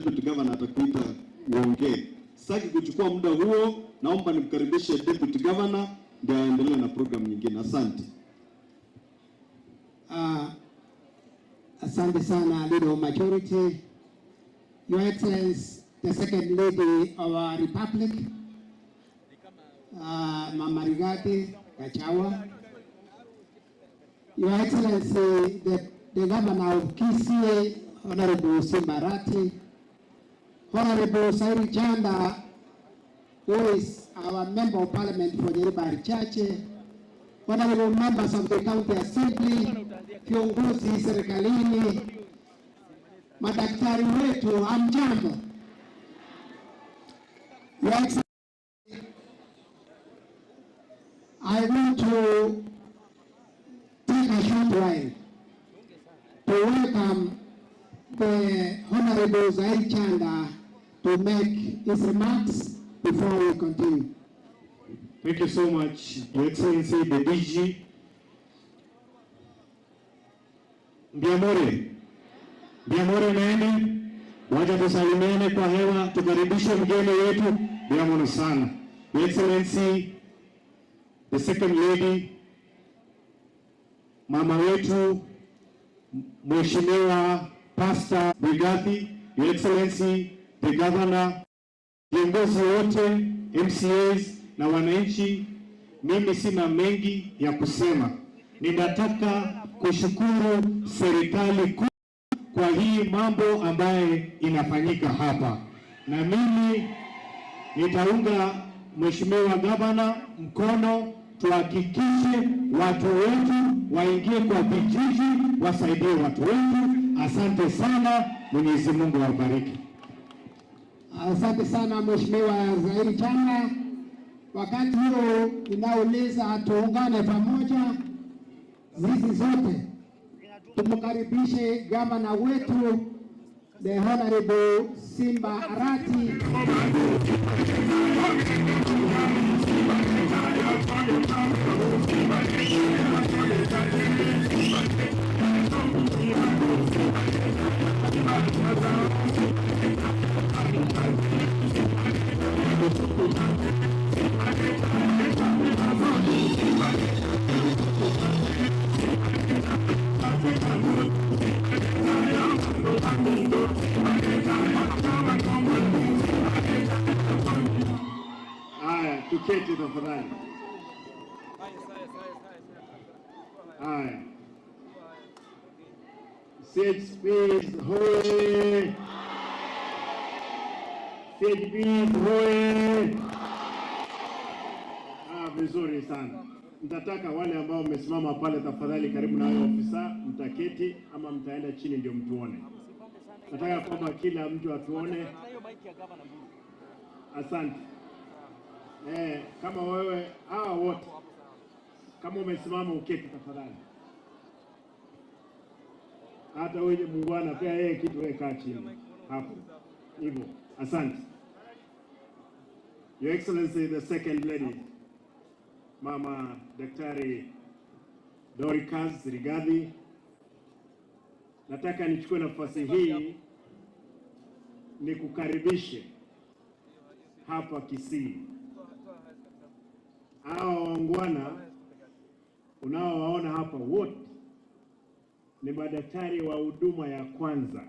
Deputy Governor atakuita uongee. Sitaki kuchukua muda huo, naomba nimkaribishe Deputy Governor ndio aendelee na program nyingine. Asante. Asante sana Leader of Majority, Your Excellency, the Second Lady of our Republic, Mama Rigathi Gachagua, Your Excellency, the Governor of H.E Honorable Simba Arati, Honorable Sairi Chanda, who is our Member of Parliament for Jeribari Church, Honorable members of the County Assembly, viongozi serikalini, madaktari wetu, hamjambo. Your Excellency, I want to take a short while to welcome the Honorable Sairi Chanda to make his remarks before we continue. Thank you so much, Your Excellency, the DG. Biamore nene, wacha tusalimiane kwa hewa, tukaribishe mgeni wetu, biamono sana. Your Excellency, the Second Lady, mama wetu, Mheshimiwa Pastor Rigathi, Your Excellency, the Governor, viongozi wote, MCAs na wananchi, mimi sina mengi ya kusema. Ninataka kushukuru serikali kuu kwa hii mambo ambaye inafanyika hapa. Na mimi nitaunga Mheshimiwa Gavana mkono, tuhakikishe watu wetu waingie kwa vijiji, wasaidie watu wetu. Asante sana, Mwenyezi Mungu awabariki. Asante sana Mheshimiwa Sairi Chanda. Wakati huo ninauliza tuungane pamoja, sisi zote tumkaribishe gavana wetu the Honorable Simba Arati. Tuketi tafadhali. Haya. CHPs hoye. CHPs hoye. Vizuri sana. Mtataka wale ambao mmesimama pale tafadhali karibu na wale ofisa, mtaketi ama mtaenda chini ndio mtuone. Nataka kwamba kila mtu atuone. Asante. Kama wewe wote kama umesimama uketi tafadhali. Hata wewe muungwana pia yeye kitu weka chini hapo. Hivyo. Asante. Your Excellency, the Second Lady, Mama Daktari Dorcas Rigathi, nataka nichukue nafasi hii nikukaribishe hapa Kisii. Hao waungwana unaowaona hapa wote ni madaktari wa huduma ya kwanza.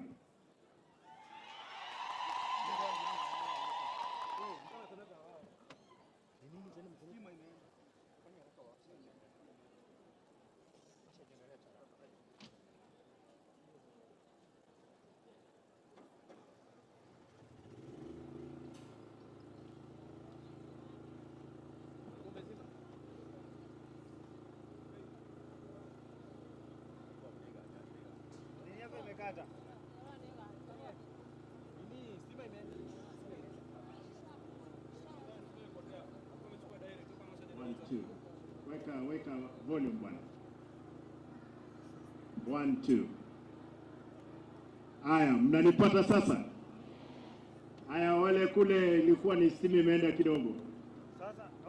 Weka volume bwana. 1 2. Haya, mnanipata sasa? Haya, wale kule ilikuwa ni simu imeenda kidogo.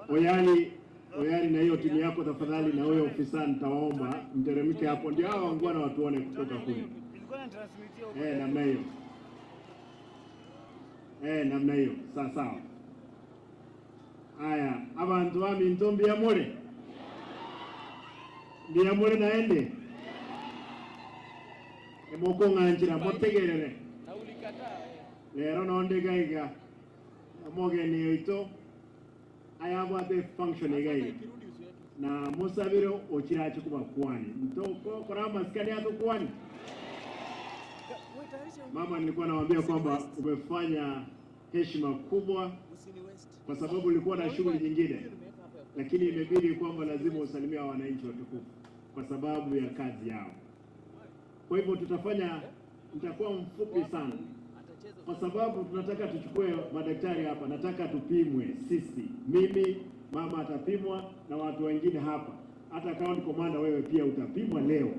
Oyali na hiyo timu yako tafadhali, na huyo ofisa nitawaomba mteremke hapo ndio hao wangwana watuone kutoka kule. Na mayo. Namna hiyo. Sawa. Aya, abantu bami ntombi ya mure. Ndiya mure naende. Emoko nganjira motegerere. Na ulikataa. Lero nonde gaiga. Mogeni yoito. Aya bwate function gaiga. Na musabiro okiracho kuba kwani. Mtoko korama skani yato kwani. Mama, nilikuwa nawaambia kwamba umefanya heshima kubwa kwa sababu ulikuwa na shughuli nyingine, lakini imebidi kwamba lazima usalimia wananchi watukufu kwa sababu ya kazi yao. Kwa hivyo nitakuwa mfupi sana kwa sababu tunataka tuchukue madaktari hapa, nataka tupimwe sisi. Mimi, mama atapimwa na watu wengine hapa. Hata county commander wewe pia utapimwa leo.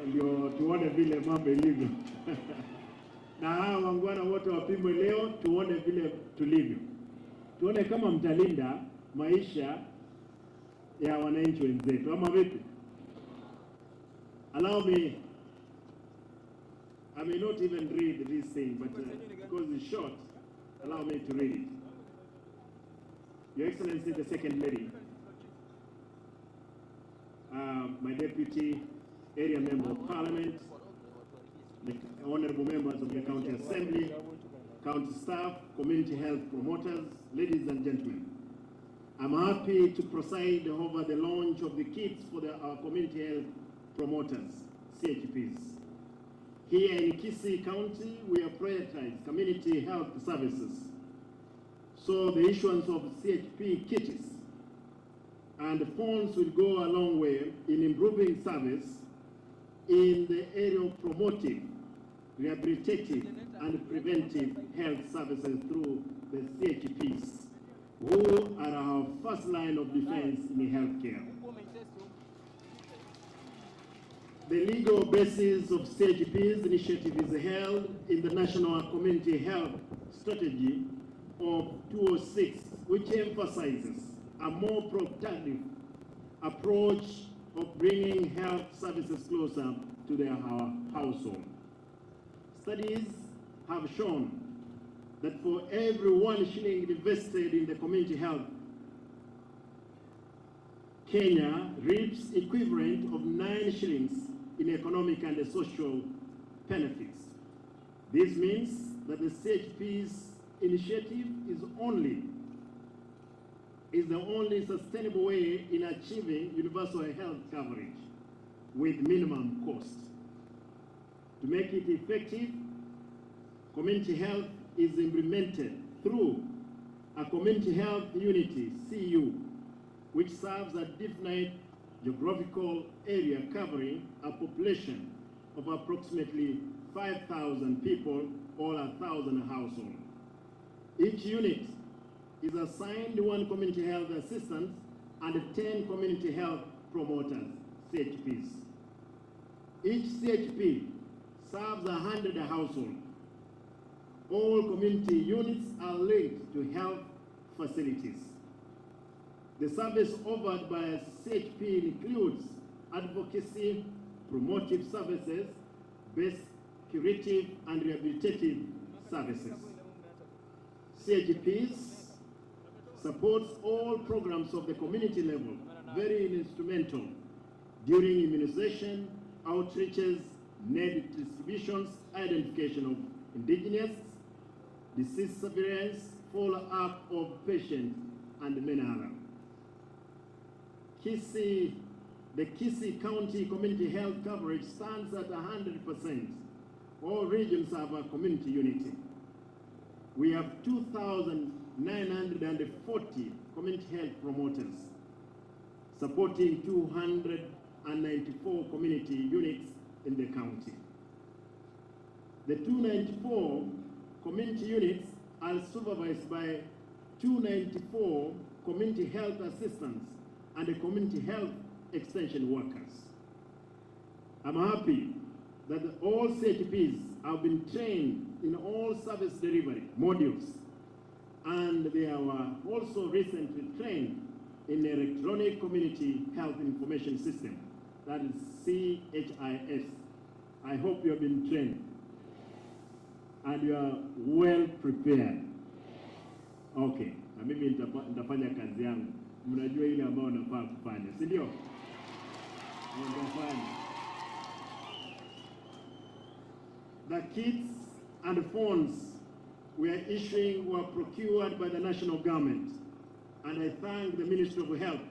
Ndio tuone vile mambo ilivyo. Na hawa wangwana wote wapimwe leo, tuone vile tulivyo. Tuone kama mtalinda maisha ya wananchi wenzetu ama vipi? Allow me, I may not even read this thing, but because it's short, allow me to read it. Your Excellency, the Second Lady, my Deputy Area Member of Parliament, the honorable members of the County Assembly, county staff, community health promoters, ladies and gentlemen. I'm happy to preside over the launch of the kits for our community health promoters, CHPs. Here in Kisii County, we have prioritized community health services. So the issuance of CHP kits and the funds will go a long way in improving service in the area of promoting, rehabilitative, and preventive health services through the CHPs, who are our first line of defense in healthcare. The legal basis of CHP's initiative is held in the National Community Health Strategy of 2006, which emphasizes a more proactive approach of bringing health services closer to their household. Studies have shown that for every 1 shilling invested in the community health, Kenya reaps equivalent of 9 shillings in economic and social benefits. This means that the CHP's initiative is the only sustainable way in achieving universal health coverage with minimum cost. To make it effective, community health is implemented through a community health unity, CU, which serves a definite geographical area covering a population of approximately 5,000 people or 1,000 households. Each unit is assigned 1 community health assistant and 10 community health promoters, CHPs. Each CHP serves 100 households. All community units are linked to health facilities. The service offered by a CHP includes advocacy, promotive services, basic curative and rehabilitative services. CHPs supports all programs of the community level, very instrumental during immunization, outreaches, need distributions, identification of indigenous, disease surveillance, follow-up of patients, and many others. The Kisii County community health coverage stands at 100%. All regions have a community unity. We have 2,940 community health promoters, supporting 294 community units in the county. The 294 community units are supervised by 294 community health assistants and the community health extension workers. I'm happy that all CHPs have been trained in all service delivery modules, and they are also recently trained in the electronic community health information system, that is CHIS. I hope you have been trained. and you are well prepared. Okay, na mimi nitafanya kazi yangu. Mnajua ile ambayo nafaa kufanya, si ndio? Nitafanya. The kits and phones we are issuing were procured by the national government, and I thank the Ministry of Health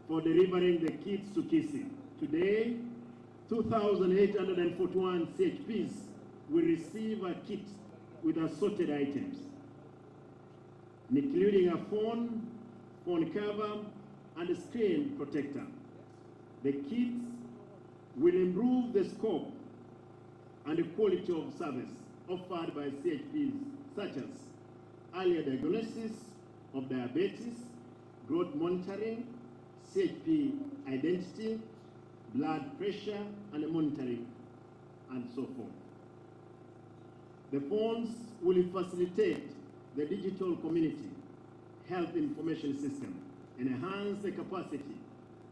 for delivering the kits to Kisii. Today, 2,841 CHPs will receive a kit with assorted items, including a phone cover, and a screen protector. The kits will improve the scope and the quality of service offered by CHPs, such as earlier diagnosis of diabetes, growth monitoring, CHP identity, blood pressure and monitoring, and so forth. The phones will facilitate the digital community health information system and enhance the capacity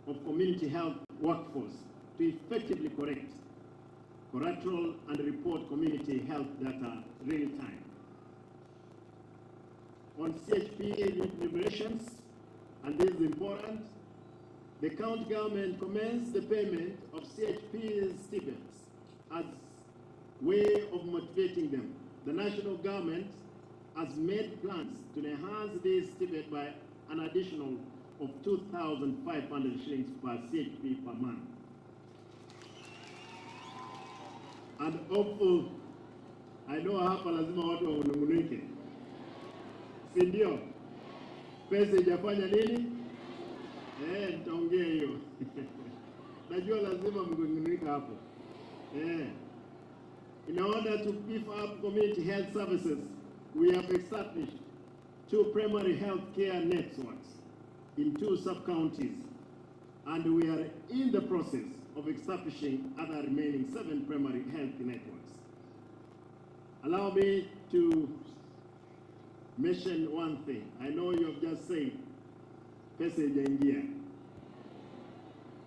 of community health workforce to effectively correct, collateral and report community health data real time. On CHP deliberations, and this is important, the county government commenced the payment of CHP stipends as way of motivating them. The national government has made plans to enhance this stipend by an additional of 2,500 shillings per CHP per month. And hopeful, I know hapa lazima watu wanungunike. Si ndio? Pesa ijafanya nini? Nitaongea hiyo. Najua lazima mnungunika hapo. In order to beef up community health services, we have established 2 primary health care networks in 2 sub-counties, and we are in the process of establishing other remaining 7 primary health networks. Allow me to mention one thing. I know you have just said, pesa ijaingia.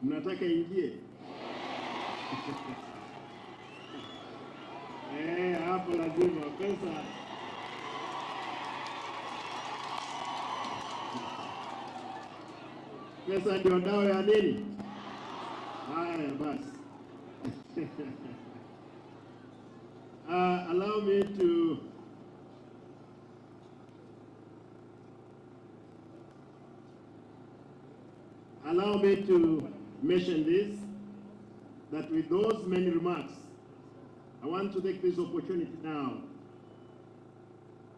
Mnataka ingie? Hapo lazima pesa. Pesa ndio dawa ya nini? Haya basi. Allow me to mention this, that with those many remarks, I want to take this opportunity now,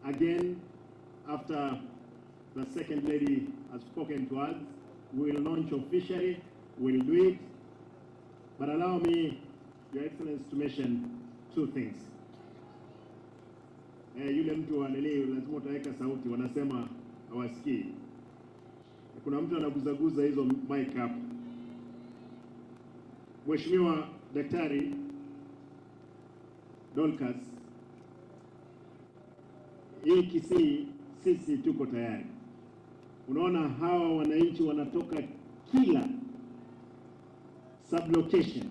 again, after the Second Lady has spoken to us, we'll launch officially, we'll do it, but allow me, Your Excellency, to mention 2 things. Yule mtu wanelewe, lazima utaweka sauti, wanasema hawasikii. Kuna mtu anaguzaguza hizo mic hapo. Mheshimiwa Daktari Dolcas, hii Kisii sisi tuko tayari. Unaona hawa wananchi wanatoka kila sublocation,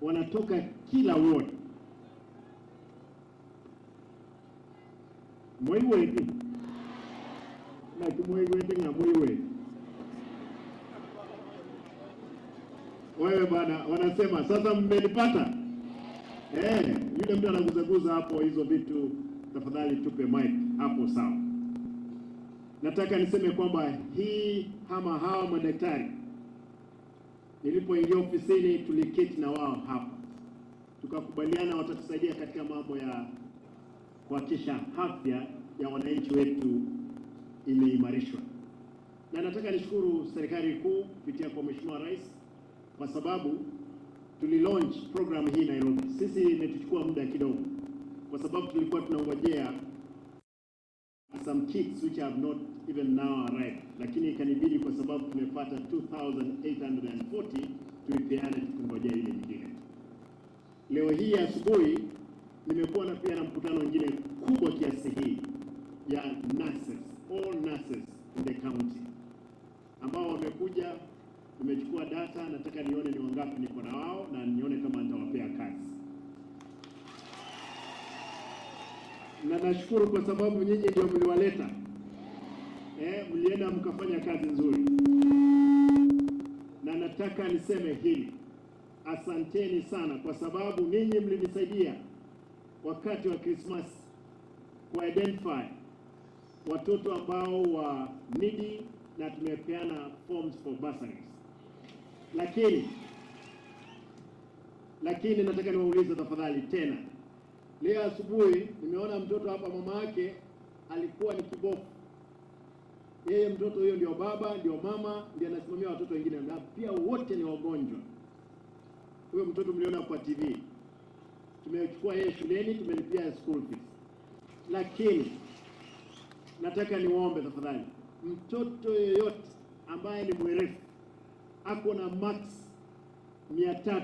wanatoka kila ward. Mwiwedi na kumwiwedi na mwiwedi. Wewe bana, wanasema sasa mmenipata? Yule mtu anaguzaguza hapo hizo vitu, tafadhali tupe mic hapo, sawa. Nataka niseme kwamba hii hawa madaktari, nilipoingia ofisini tuliketi na wao hapa, tukakubaliana watatusaidia katika mambo ya kuhakikisha afya ya wananchi wetu imeimarishwa. Na nataka nishukuru serikali kuu kupitia kwa Mheshimiwa Rais, kwa sababu tulilaunch program hii Nairobi. Sisi imetuchukua muda kidogo, kwa sababu tulikuwa tunangojea some kits which have not even now arrived, lakini ikanibidi kwa sababu tumepata 2,840 tuipeane tukingojea ile nyingine. Leo hii asubuhi nimekuwa na pia na mkutano mwingine kubwa kiasi hii ya nurses, all nurses in the county, ambao wamekuja. Nimechukua data, nataka nione ni wangapi niko na wao na nione kama nitawapea kazi. nashukuru kwa sababu nyinyi ndio mliwaleta. Mlienda mkafanya kazi nzuri. Na nataka niseme hili. Asanteni sana kwa sababu ninyi mlinisaidia wakati wa Christmas ku identify watoto ambao wa needy na tumepeana forms for bursaries. Lakini nataka niwaulize tafadhali tena. Leo asubuhi nimeona mtoto hapa, mama yake alikuwa ni kibofu. Yeye mtoto huyo ndio baba, ndio mama, ndio anasimamia watoto wengine na pia wote ni wagonjwa. Huyo mtoto mliona kwa TV. Tumechukua yeye shuleni, tumelipia school fees. Lakini nataka niwaombe tafadhali, mtoto yoyote ambaye ni mwerefu ako na max 300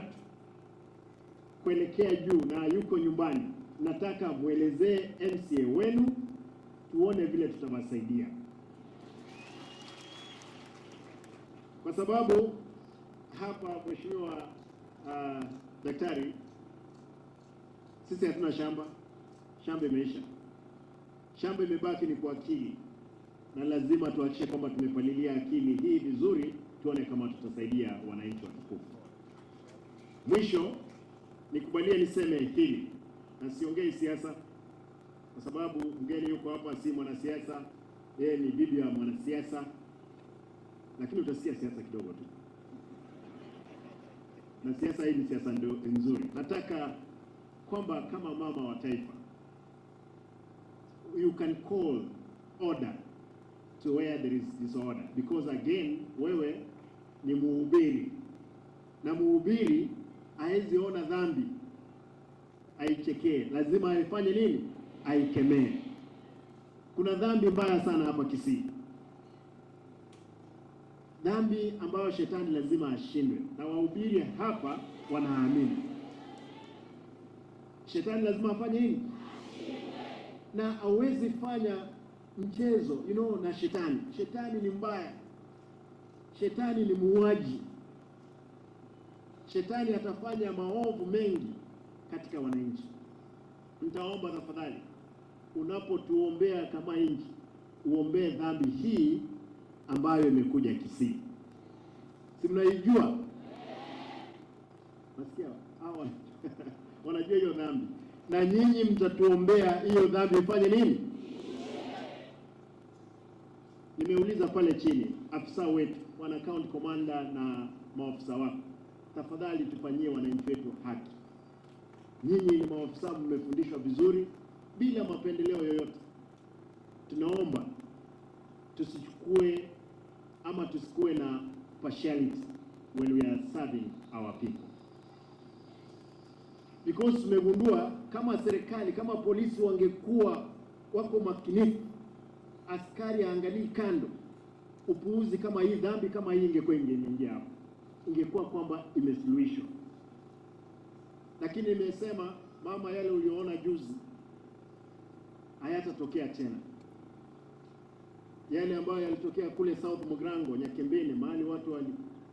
kuelekea juu na yuko nyumbani, nataka muelezee MCA wenu tuone vile tutawasaidia. Kwa sababu hapa mheshimiwa daktari, sisi hatuna shamba. Shamba imeisha. Shamba imebaki ni kwa akili. Na lazima tuhakikishe kwamba tumepalilia akili hii vizuri, tuone kama tutasaidia wananchi watukufu. Mwisho nikubalie niseme hili, na siongei siasa kwa sababu mgeni yuko hapa si mwanasiasa, yeye ni bibi ya mwanasiasa, lakini utasikia siasa kidogo tu. Na siasa hii ni siasa nzuri. Nataka kwamba kama mama wa taifa, you can call order to where there is disorder, because again wewe ni mhubiri, na mhubiri haezi ona dhambi aichekee, lazima aifanye nini? Aikemee. Kuna dhambi mbaya sana hapa Kisii, dhambi ambayo shetani lazima ashindwe, na wahubiri hapa wanaamini shetani lazima afanye nini? Na hawezi fanya mchezo na shetani. Shetani ni mbaya, shetani ni muuaji, shetani atafanya maovu mengi katika wananchi. Nitaomba tafadhali, unapotuombea kama nchi, uombee dhambi hii ambayo imekuja Kisii. Si mnaijua? Nasikia hawa wanajua hiyo dhambi, na nyinyi mtatuombea hiyo dhambi ifanye nini? Nimeuliza pale chini afisa wetu, wana county commander na maafisa wako, tafadhali tufanyie wananchi wetu haki. Nyinyi ni maafisa, mmefundishwa vizuri bila mapendeleo yoyote. Tunaomba tusichukue ama tusikue na partiality when we are serving our people, because tumegundua kama serikali, kama polisi wangekuwa wako makinifu, askari aangalii kando, upuuzi kama hii, dhambi kama hii ingekuwa ingeingia hapo, ingekuwa kwamba imesuluhishwa. Lakini nimesema mama, yale uliona juzi hayatatokea tena. Yale ambayo yalitokea kule South Mugrango, Nyakembene, mahali watu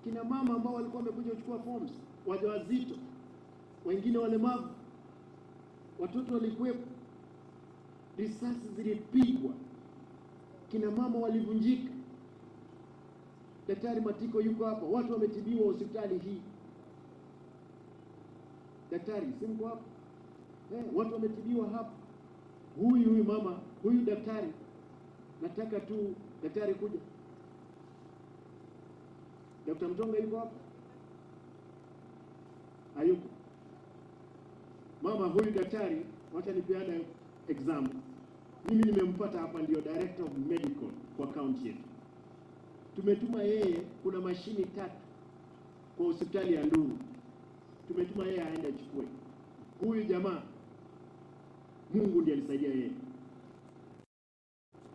kina mama ambao walikuwa wamekuja kuchukua forms, wajawazito, wengine walemavu, watoto walikuwepo, risasi zilipigwa, kina mama walivunjika. Daktari Matiko yuko hapa, watu wametibiwa hospitali hii. Daktari simko hapa, watu wametibiwa hapa. Huyu mama, huyu daktari, nataka tu daktari kuja. Dr. Mtonga yuko hapa? Hayuko. Mama huyu daktari, wacha nipeane example. Mimi nimempata hapa, ndio director of medical kwa county yetu. Tumetuma yeye, kuna mashini 3 kwa hospitali ya Nduru. Tumetuma yeye aende achukue. Huyu jamaa, Mungu ndiye alisaidia yeye.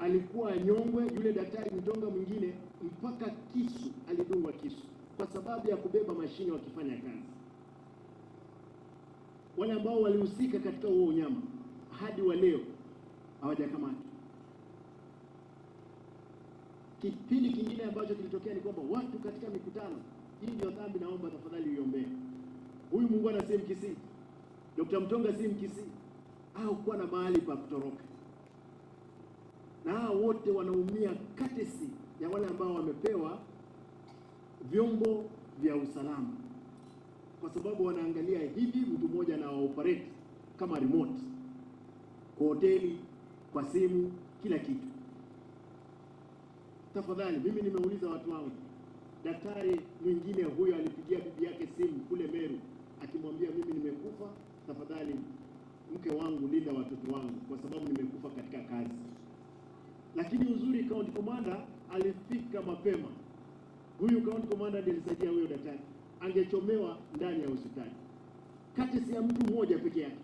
Alikuwa nyongwe, yule daktari Mtonga mwingine mpaka kisu, alidungwa kisu kwa sababu ya kubeba mashini wakifanya kazi. Wale ambao walihusika katika huo unyama hadi wa leo hawajakamatwa. Kipindi kingine ambacho kilitokea ni kwamba watu katika mikutano, hii ndio dhambi, naomba tafadhali uiombee. Huyu Mungu ana si Mkisii, Dr. Mtonga si Mkisii, au kuwa na mahali pa kutoroka. na hao wote wanaumia courtesy ya wale ambao wamepewa vyombo vya usalama, kwa sababu wanaangalia hivi mtu mmoja na operate kama remote kwa hoteli, kwa simu, kila kitu. Tafadhali, mimi nimeuliza watu wangu, daktari mwingine huyo alipigia bibi yake simu kule Meru akimwambia mimi nimekufa, tafadhali mke wangu linda watoto wangu kwa sababu nimekufa katika kazi. Lakini uzuri county commander alifika mapema. Huyu county commander ndiye alisaidia huyo daktari, angechomewa ndani ya hospitali. Kati ya mtu mmoja peke yake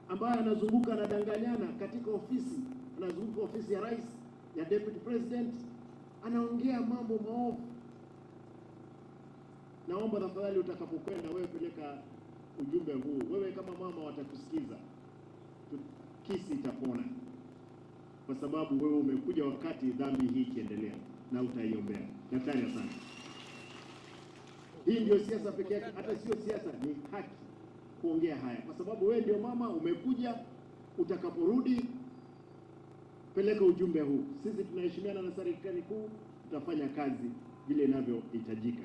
ambaye anazunguka anadanganyana katika ofisi, anazunguka ofisi ya rais, ya deputy president, anaongea mambo maovu. Naomba tafadhali utakapokwenda wewe peleka ujumbe huu. Wewe kama mama watakusikiza. Kesi itapona. Kwa sababu wewe umekuja wakati dhambi hii ikiendelea na utaiombea. Daktari, asante. Hii ndio siasa pekee yake, hata sio siasa, ni haki kuongea haya. Kwa sababu wewe ndio mama umekuja, utakaporudi peleka ujumbe huu. Sisi tunaheshimiana na serikali kuu, tutafanya kazi vile inavyohitajika.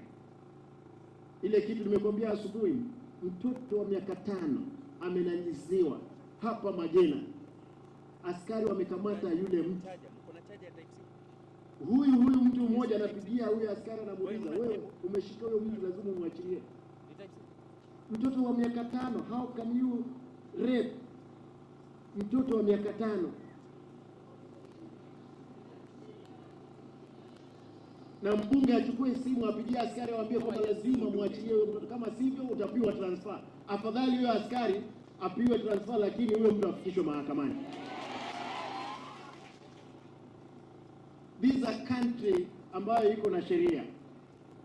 Ile kitu nimekwambia asubuhi, mtoto wa miaka 5 amenanyiziwa hapa Majena. Askari wamekamata yule mtu. Huyu mtu mmoja anapigia huyu askari, anamuuliza, wewe umeshika huyo mtu, lazima umwachilie. Mtoto wa miaka 5, how can you rape mtoto wa miaka 5? Na mbunge achukue simu apigie askari awaambie kwamba lazima muachilie huyo mtoto, kama sivyo utapiwa transfer. Afadhali huyo askari apiwe transfer, lakini huyo mtu afikishwe mahakamani. This is a country ambayo iko na sheria.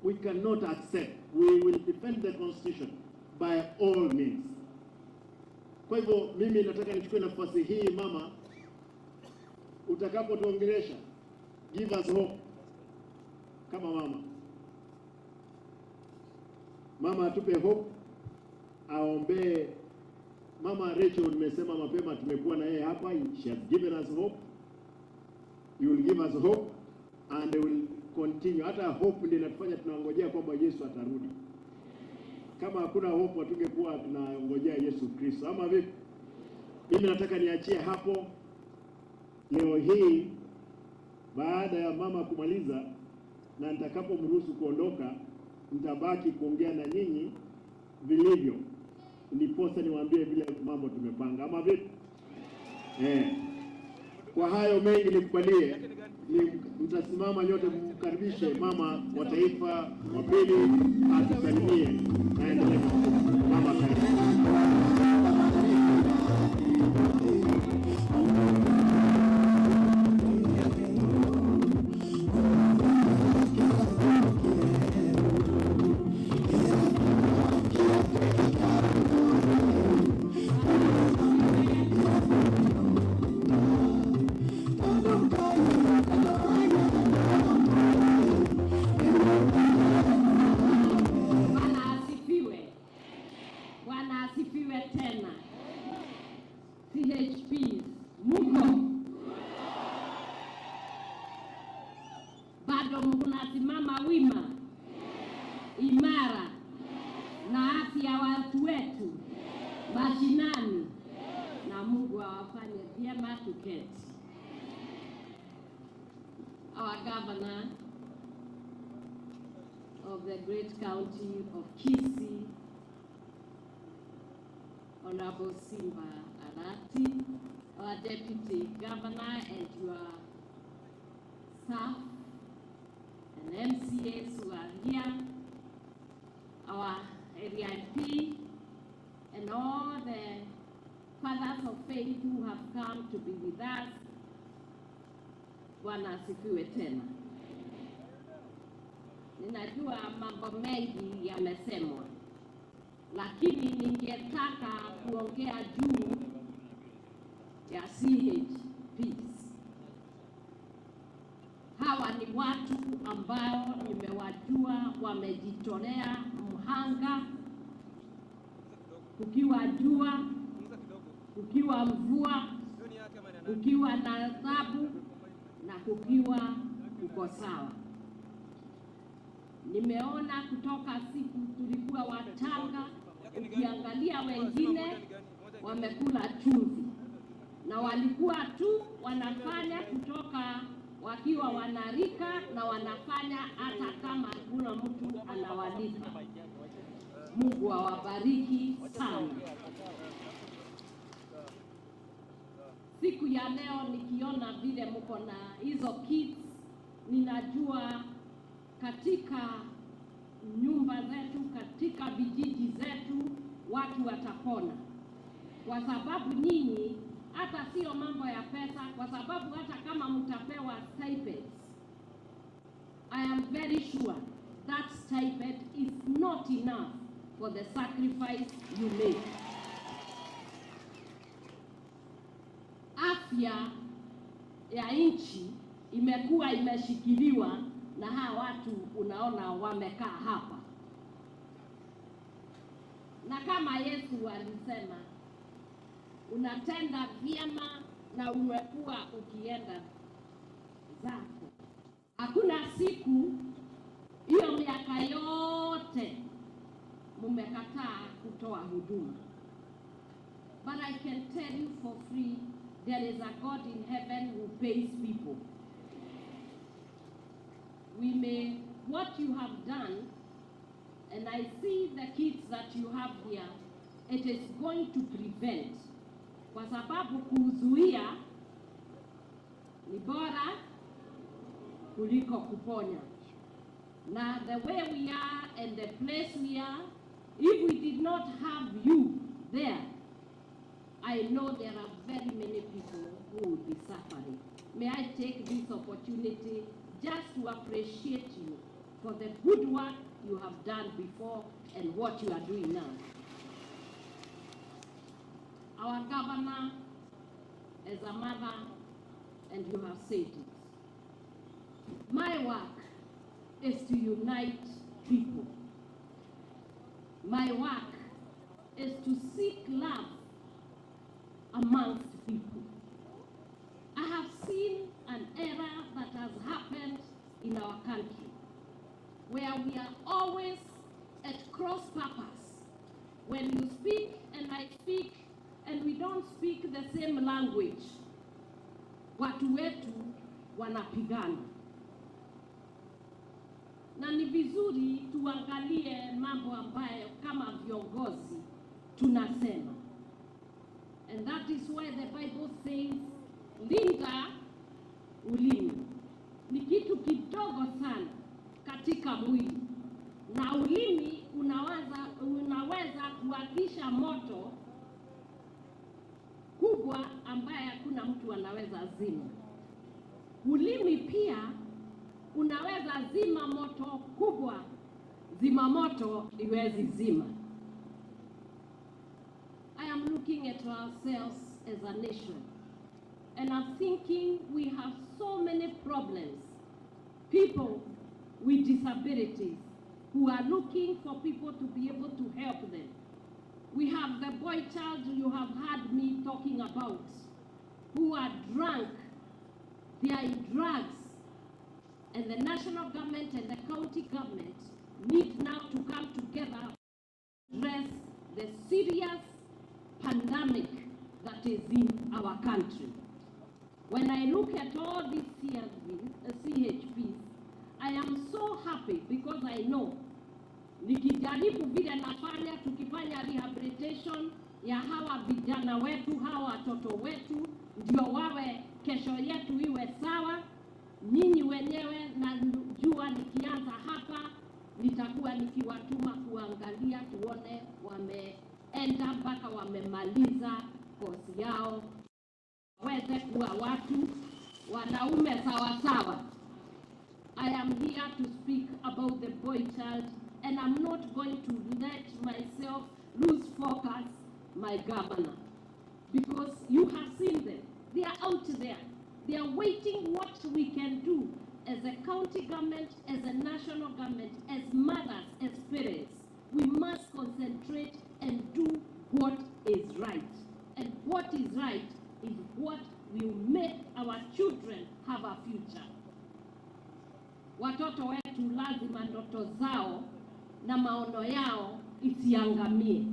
We cannot accept. We will defend the constitution by all means. Kwa hivyo mimi nataka nichukue nafasi hii, mama, utakapotuongelesha, give us hope. Kama mama atupe hope, aombee. Mama Rachel nimesema mapema, tumekuwa na yeye hapa, she has given us hope. You will give us hope and they will continue. Hata hope ndio inatufanya tunangojea kwamba Yesu atarudi. Kama hakuna hope hatungekuwa tunangojea Yesu Kristo, ama vipi? Mimi nataka niachie hapo leo hii, baada ya mama kumaliza, na nitakapomruhusu kuondoka nitabaki kuongea na nyinyi vilivyo, ndiposa niwaambie vile mambo tumepanga, ama vipi? Kwa hayo mengi nikubalie, mtasimama nyote mkaribishe mama wa taifa wa pili atusalimie na endelee. Mama, karibu. Tena CHPs muko bado mnasimama wima imara na afya ya watu wetu mashinani, na Mungu awafanye vyema tuketi. Our governor of the great county of Kisii, Honorable Simba Arati, our Deputy Governor and your staff and MCAs who are here, our area MP, and all the fathers of faith who have come to be with us. Bwana asifiwe tena. Ninajua mambo mengi yamesemwa, lakini ningetaka kuongea juu ya CHPs. Hawa ni watu ambao nimewajua wamejitolea mhanga, kukiwa jua, kukiwa mvua, kukiwa na adhabu na kukiwa kuko sawa. Nimeona kutoka siku tulikuwa watanga, ukiangalia wengine wamekula chumvi, na walikuwa tu wanafanya kutoka wakiwa wanarika, na wanafanya hata kama hakuna mtu anawalipa. Mungu awabariki sana. Siku ya leo nikiona vile mko na hizo kits, ninajua katika nyumba zetu, katika vijiji zetu watu watapona, kwa sababu nyinyi hata sio mambo ya pesa, kwa sababu hata kama mtapewa stipends, I am very sure that stipend is not enough for the sacrifice you make. Afya ya nchi imekuwa imeshikiliwa na hawa watu unaona wamekaa hapa, na kama Yesu alisema unatenda vyema na umekuwa ukienda zako. Hakuna siku hiyo miaka yote mumekataa kutoa huduma. But I can tell you for free, there is a God in heaven who pays people. What you have done, and I see the kids that you have here, it is going to prevent. Kwa sababu kuzuia ni bora kuliko kuponya. Now the way we are and the place we are, if we did not have you there, I know there are very many people who will be suffering. May I take this opportunity just to appreciate you for the good work you have done before and what you are doing now. Our governor is a mother, and you have said it. My work is to unite people. My work is to seek love amongst people. I have seen an error that has happened in our country, where we are always at cross purpose. When you speak and I speak, and we don't speak the same language, watu wetu wanapigana. Na ni vizuri tuangalie mambo ambayo kama viongozi tunasema. And that is why the Bible says, linda ulimi. Ni kitu kidogo sana katika mwili, na ulimi unaweza kuwakisha moto kubwa ambaye hakuna mtu anaweza zima. Ulimi pia unaweza zima moto kubwa, zima moto iwezi zima. I am looking at ourselves as a nation, and I'm thinking we have so many problems. People with disabilities who are looking for people to be able to help them. We have the boy child you have heard me talking about, who are drunk, they are in drugs, and the national government and the county government need now to come together to address the serious pandemic that is in our country. When I look at all these CHPs, I am so happy because I know nikijaribu vile nafanya, tukifanya rehabilitation ya hawa vijana wetu, hawa watoto wetu, ndio wawe kesho yetu iwe sawa. Nyinyi wenyewe najua nikianza hapa, nitakuwa nikiwatuma kuangalia tuone wameenda mpaka wamemaliza kozi yao, waweze kuwa watu wanaume sawa sawa. I am here to speak about the boy child, and I'm not going to let myself lose focus, my governor, because you have seen them. They are out there. They are waiting what we can do as a county government, as a national government, as mothers, as parents. We must concentrate and do what is right. And what is right is what future. Watoto wetu lazima ndoto zao na maono yao isiangamie.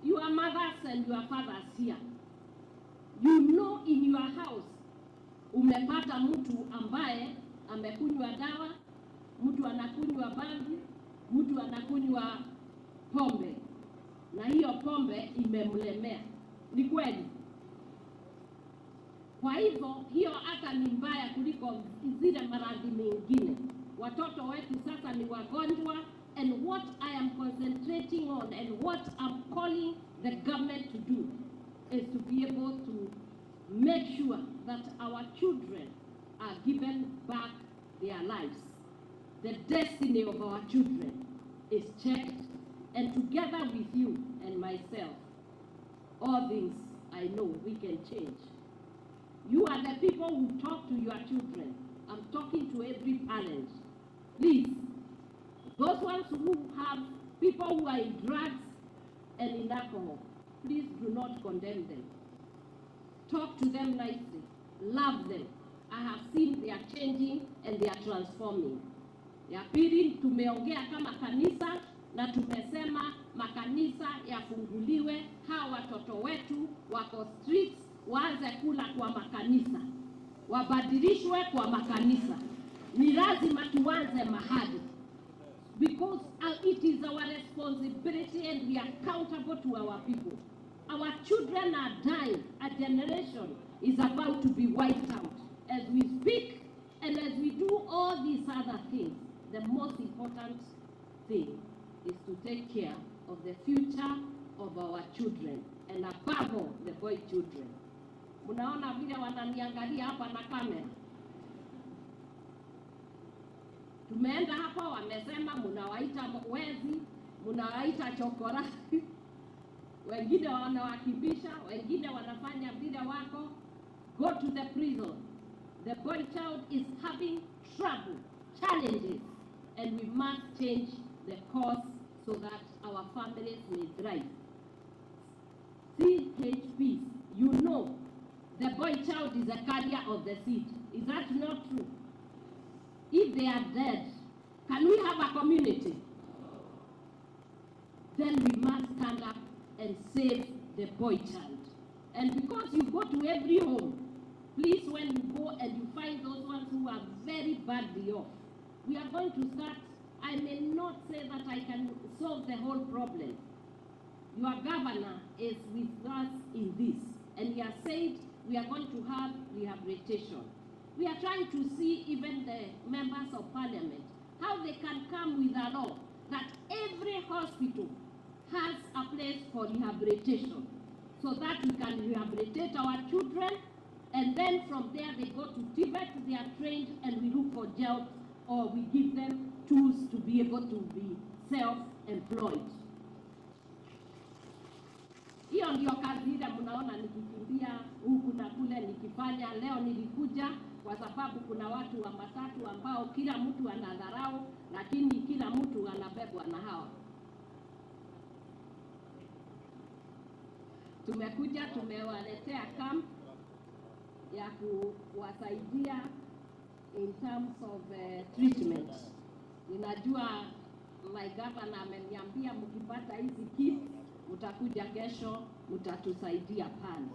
Your mothers and your fathers here, you know in your house umepata mtu ambaye amekunywa dawa, mtu anakunywa bangi, mtu anakunywa pombe, na hiyo pombe imemlemea. Ni kweli? Kwa hivyo hiyo hata ni mbaya kuliko zile maradhi mengine. Watoto wetu sasa ni wagonjwa, and what I am concentrating on and what I'm calling the government to do is to be able to make sure that our children are given back their lives. The destiny of our children is checked, and together with you and myself, all things I know we can change. You are the people who talk to your children. I'm talking to every parent. Please, those ones who have people who are in drugs and in alcohol, please do not condemn them. Talk to them nicely. Love them. I have seen they are changing and they are transforming. Ya pili, tumeongea kama kanisa na tumesema makanisa yafunguliwe. Hawa watoto wetu wako streets, waanze kula kwa makanisa, wabadilishwe kwa makanisa. Ni lazima tuanze mahali, because it is our responsibility and we are accountable to our people. Our children are dying. A generation is about to be wiped out. As we speak and as we do all these other things, the most important thing is to take care of the future of our children, and above all, the boy children. Unaona vile wananiangalia hapa na kamera. Tumeenda hapa, wamesema munawaita wezi, munawaita chokora. Wengine wanawakibisha, wengine wanafanya vile wako. Go to the prison. The boy child is having trouble, challenges, and we must change the course so that our families may thrive. CHPs, you know, the boy child is a carrier of the seed. Is that not true? If they are dead, can we have a community? Then we must stand up and save the boy child. And because you go to every home, please, when you go and you find those ones who are very badly off, we are going to start. I may not say that I can solve the whole problem. Your governor is with us in this, and he has said we are going to have rehabilitation. We are trying to see even the members of parliament, how they can come with a law that every hospital has a place for rehabilitation, so that we can rehabilitate our children, and then from there they go to Tibet, they are trained, and we look for jobs, or we give them tools to be able to be self-employed. Hiyo ndio kazi ile mnaona nikikimbia huku na kule nikifanya. Leo nilikuja kwa sababu kuna watu wa matatu ambao kila mtu anadharau, lakini kila mtu anabebwa na hawa. Tumekuja, tumewaletea camp ya kuwasaidia in terms of treatment. Ninajua my governor ameniambia mkipata hizi kits mtakuja kesho, mtatusaidia pale,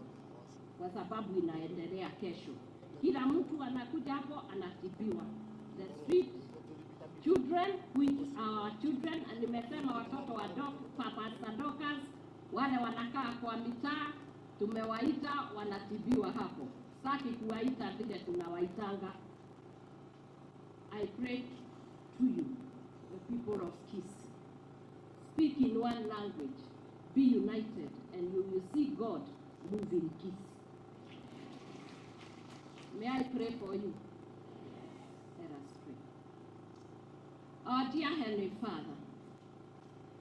kwa sababu inaendelea kesho. Kila mtu anakuja hapo anatibiwa. The street children, which are children, and nimesema watoto wadogo, papas sadokas, wale wanakaa kwa mitaa, tumewaita wanatibiwa hapo. Saki kuwaita vile tunawaitanga. I pray to you, the people of Kisii. Speak in one language, be united, and you will see God move in Kisii. May I pray for you? Let us pray. Our dear Heavenly Father,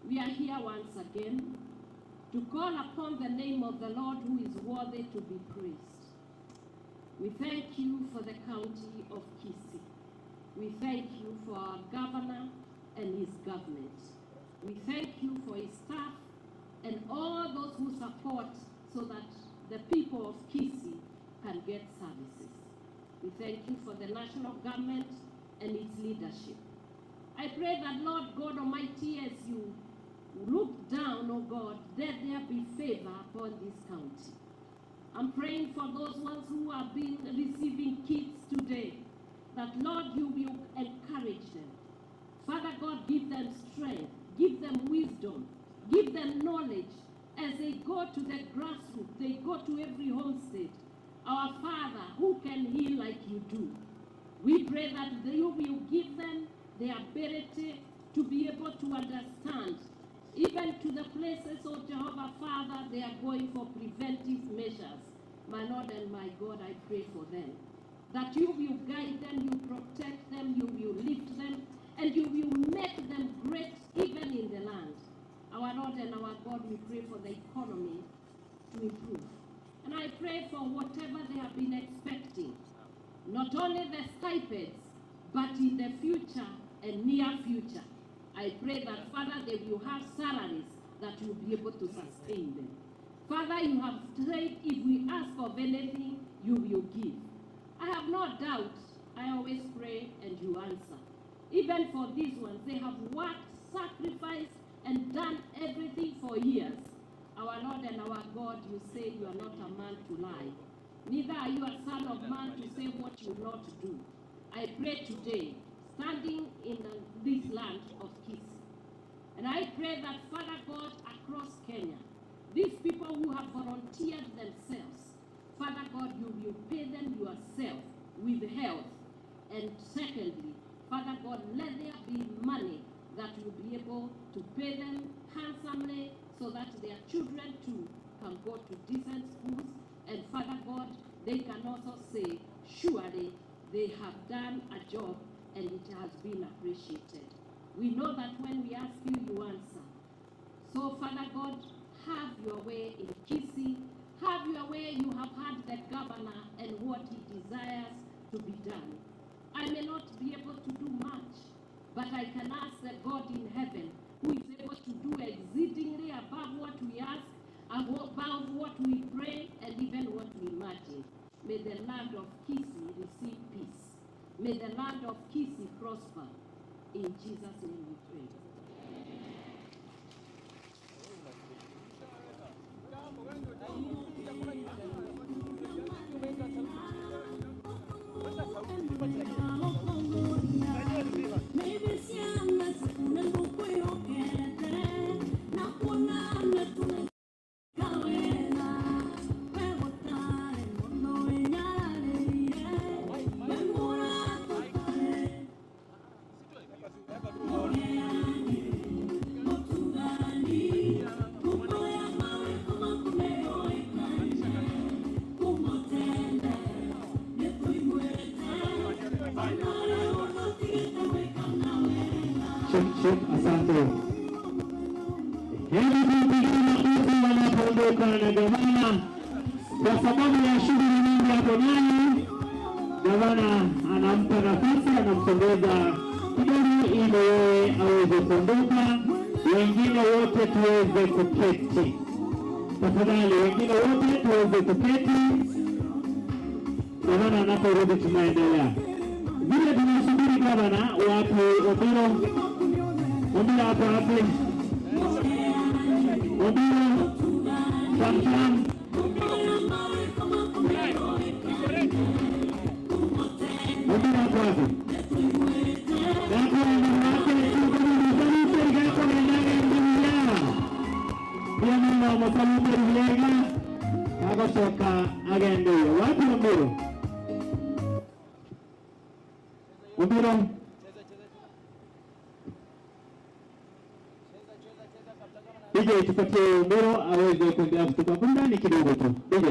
we are here once again to call upon the name of the Lord who is worthy to be praised. We thank you for the county of Kisii. We thank you for our governor and his government. We thank you for his staff and all those who support so that the people of Kisii can get services. We thank you for the national government and its leadership. I pray that, Lord God Almighty, as you look down, oh God, that there be favor upon this county. I'm praying for those ones who have been receiving kits today, that, Lord, you will encourage them. Father God, give them strength, give them wisdom, give them knowledge as they go to the grassroots, they go to every homestead. Our Father, who can heal like you do? We pray that you will give them the ability to be able to understand, even to the places, oh Jehovah Father, they are going for preventive measures. My Lord and my God, I pray for them, that you will guide them, you protect them, you will lift them, and you will make them great even in the land. Our Lord and our God, we pray for the economy to improve. And I pray for whatever they have been expecting, not only the stipends, but in the future and near future. I pray that, Father, they will have salaries that will be able to sustain them. Father, you have said if we ask of anything, you will give. I have no doubt. I always pray and you answer. Even for these ones, they have worked, sacrificed, and done everything for years. Our Lord and our God, you say you are not a man to lie. Neither are you a son of man to say what you will not do. I pray today, standing in this land of Kisi, and I pray that, Father God, across Kenya, these people who have volunteered themselves, Father God, you will pay them yourself with health. And secondly, Father God, let there be money that will be able to pay them handsomely so that their children too can go to decent schools. And Father God, they can also say, surely they have done a job and it has been appreciated. We know that when we ask you, you answer. So Father God, have your way in Kisi. Have your way. You have heard the governor and what he desires to be done. I may not be able to do much, but I can ask the God in heaven who is able to do exceedingly above what we ask, above what we pray, and even what we imagine. May the land of Kisi receive peace. May the land of Kisi prosper. In Jesus' name we pray. Asante. Hebu tupigie makofi wanapoondoka na gavana, kwa sababu ya shughuli nyingi hapo ndani. Gavana anampa nafasi, anamsongeza kidogo ili yeye aweze kuondoka, wengine wote tuweze kuketi. Tafadhali, wengine wote tuweze kuketi. Gavana anaporudi tunaendelea. Vile tunasubiri gavana, wapi Obiro? Obiro hapo hapo. Obiro, Samsam. Obiro hapo hapo. Hapo wake tuko hapo ndani ndio. Pia mimi mwasalimia Riega. Akasoka agende. Wapi Obiro? Obiro. DJ tupatie Obiro aweze kuendelea kutoka kwa ndani kidogo tu. DJ.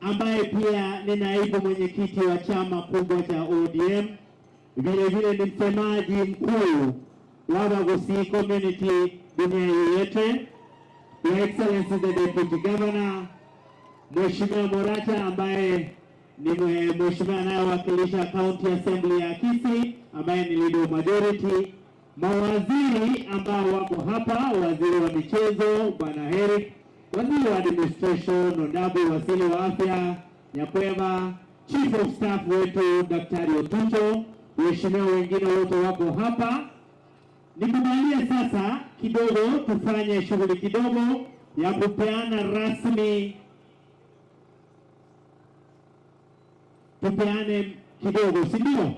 ambaye pia ni naibu mwenyekiti wa chama kubwa cha ODM, vile vile ni msemaji mkuu wa Gusii community dunia yote, Your Excellency the Deputy Governor Mheshimiwa Moracha ambaye ni mheshimiwa anayewakilisha County Assembly ya Kisii ambaye ni leader majority, mawaziri ambao wako hapa, waziri wa michezo Bwana Eric, waziri wa administration Nondabu, waziri wa afya Nyakwema, chief of staff wetu Daktari Otucho, waheshimiwa wengine wote wako hapa. Nikubalie sasa kidogo tufanye shughuli kidogo ya kupeana rasmi, tupeane kidogo, si ndio?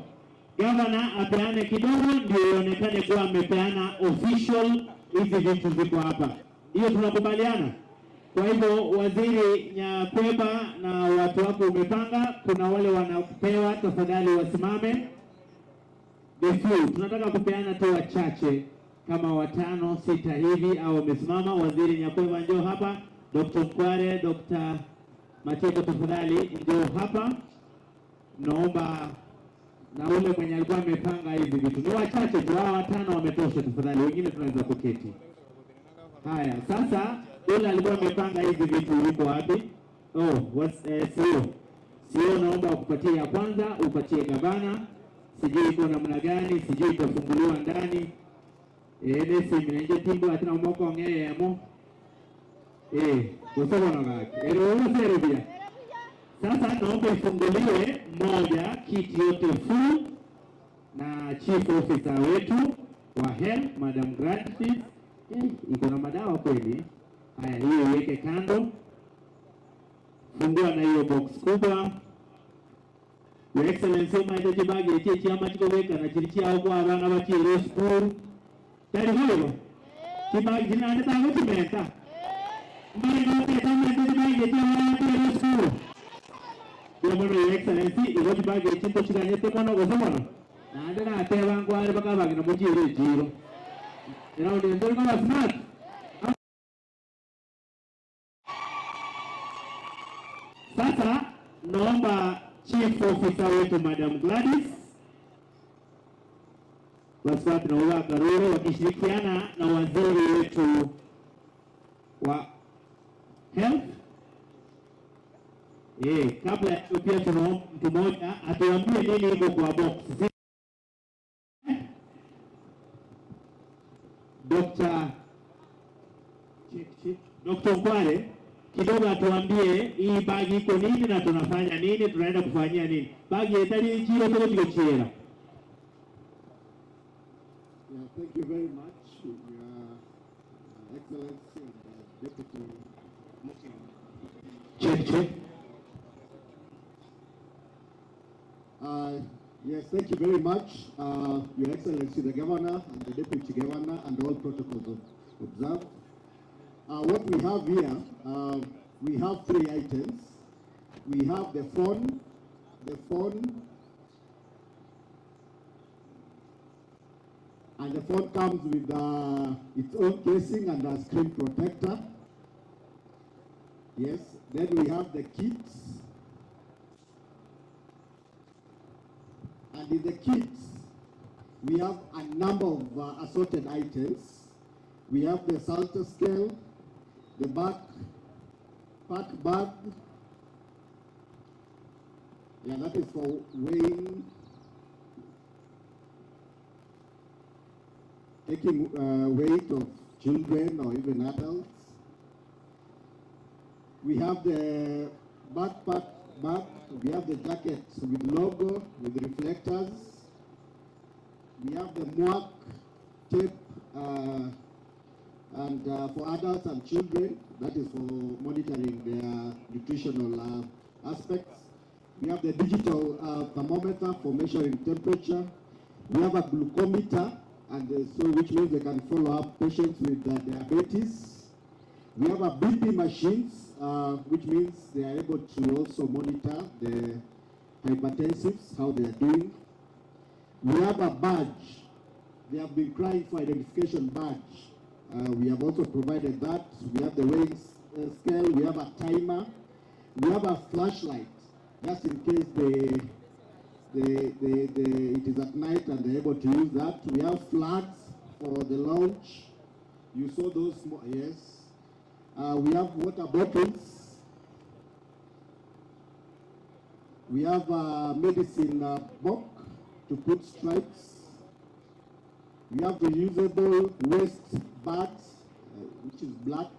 Gavana apeane kidogo ndio ionekane kuwa amepeana official hizi vitu ziko hapa. Hiyo tunakubaliana? Kwa hivyo waziri Nyakweba na watu wako umepanga, kuna wale wanapewa, tafadhali wasimame. The few tunataka kupeana tu wachache kama 5 6 hivi au wamesimama. Waziri Nyakweba njoo hapa, Dr. Mkware, Dr. Mateko tafadhali njoo hapa. Naomba na ule mwenye alikuwa amepanga hizi vitu ni wachache tu, hao 5 wametosha tafadhali, wengine tunaweza kuketi. Haya, sasa ule alikuwa amepanga hizi vitu yuko wapi? Sio naomba ukupatie ya kwanza, upatie gavana. Sijui iko namna gani, sijui itafunguliwa ndani. Nesi mwenye timbo atina umoko ngeyemo. Usawa na gaki. Unaserubia. Sasa naomba ifunguliwe moja kiti yote full na chief officer wetu wa health Madam Gladys. Iko na madawa kweli. Haya, hiyo iweke kando. Fungua na hiyo box kubwa. Your Excellency umaite chibage ichi chama chikoweka na chirichia huko abana bachire school. Tari hoyo. Chibage jinane tago chimenta. Mbona kama chibage chama chire school. Your Excellency igo chibage chinto chiganyete kono gosomono. Nande na ateba ngware bakabage na mujire jiro. Era ode ndo kama smart. Sasa naomba chief officer wetu Madam Gladys Waswati na Uga Karure wakishirikiana na waziri wetu wa health. Kabla ya pia tuna mtu mmoja atuambie nini iko kwa box. Dr. Kware kidogo atuambie hii bagi iko nini na tunafanya nini, tunaenda kufanyia nini. Bagi itali jio toka tukichira. Yeah, thank you very much, Your Excellency and Deputy. Check. Yes, thank you very much, Your Excellency, the Governor and the Deputy Governor and all protocols observed. What we have here, we have 3 items. We have the phone, and the phone comes with its own casing and a screen protector. Yes, then we have the kits. And in the kits, we have a number of assorted items. We have the Salter scale, the pack bag. Yeah, that is for weighing, taking weight of children or even adults. We have the backpack bag. We have the jackets with logo, with reflectors. We have the MWAC tape, and for adults and children, that is for monitoring their nutritional aspects. We have the digital thermometer for measuring temperature. We have a glucometer, and so which means they can follow up patients with diabetes. We have a BP machines, which means they are able to also monitor the hypertensives, how they are doing. We have a badge. They have been crying for identification badge. We have also provided that. We have the weighing scale. We have a timer. We have a flashlight, just in case it is at night and they're able to use that. We have flags for the launch. You saw those, yes. We have water bottles. We have a medicine box to put stripes. We have reusable waste bags, which is black.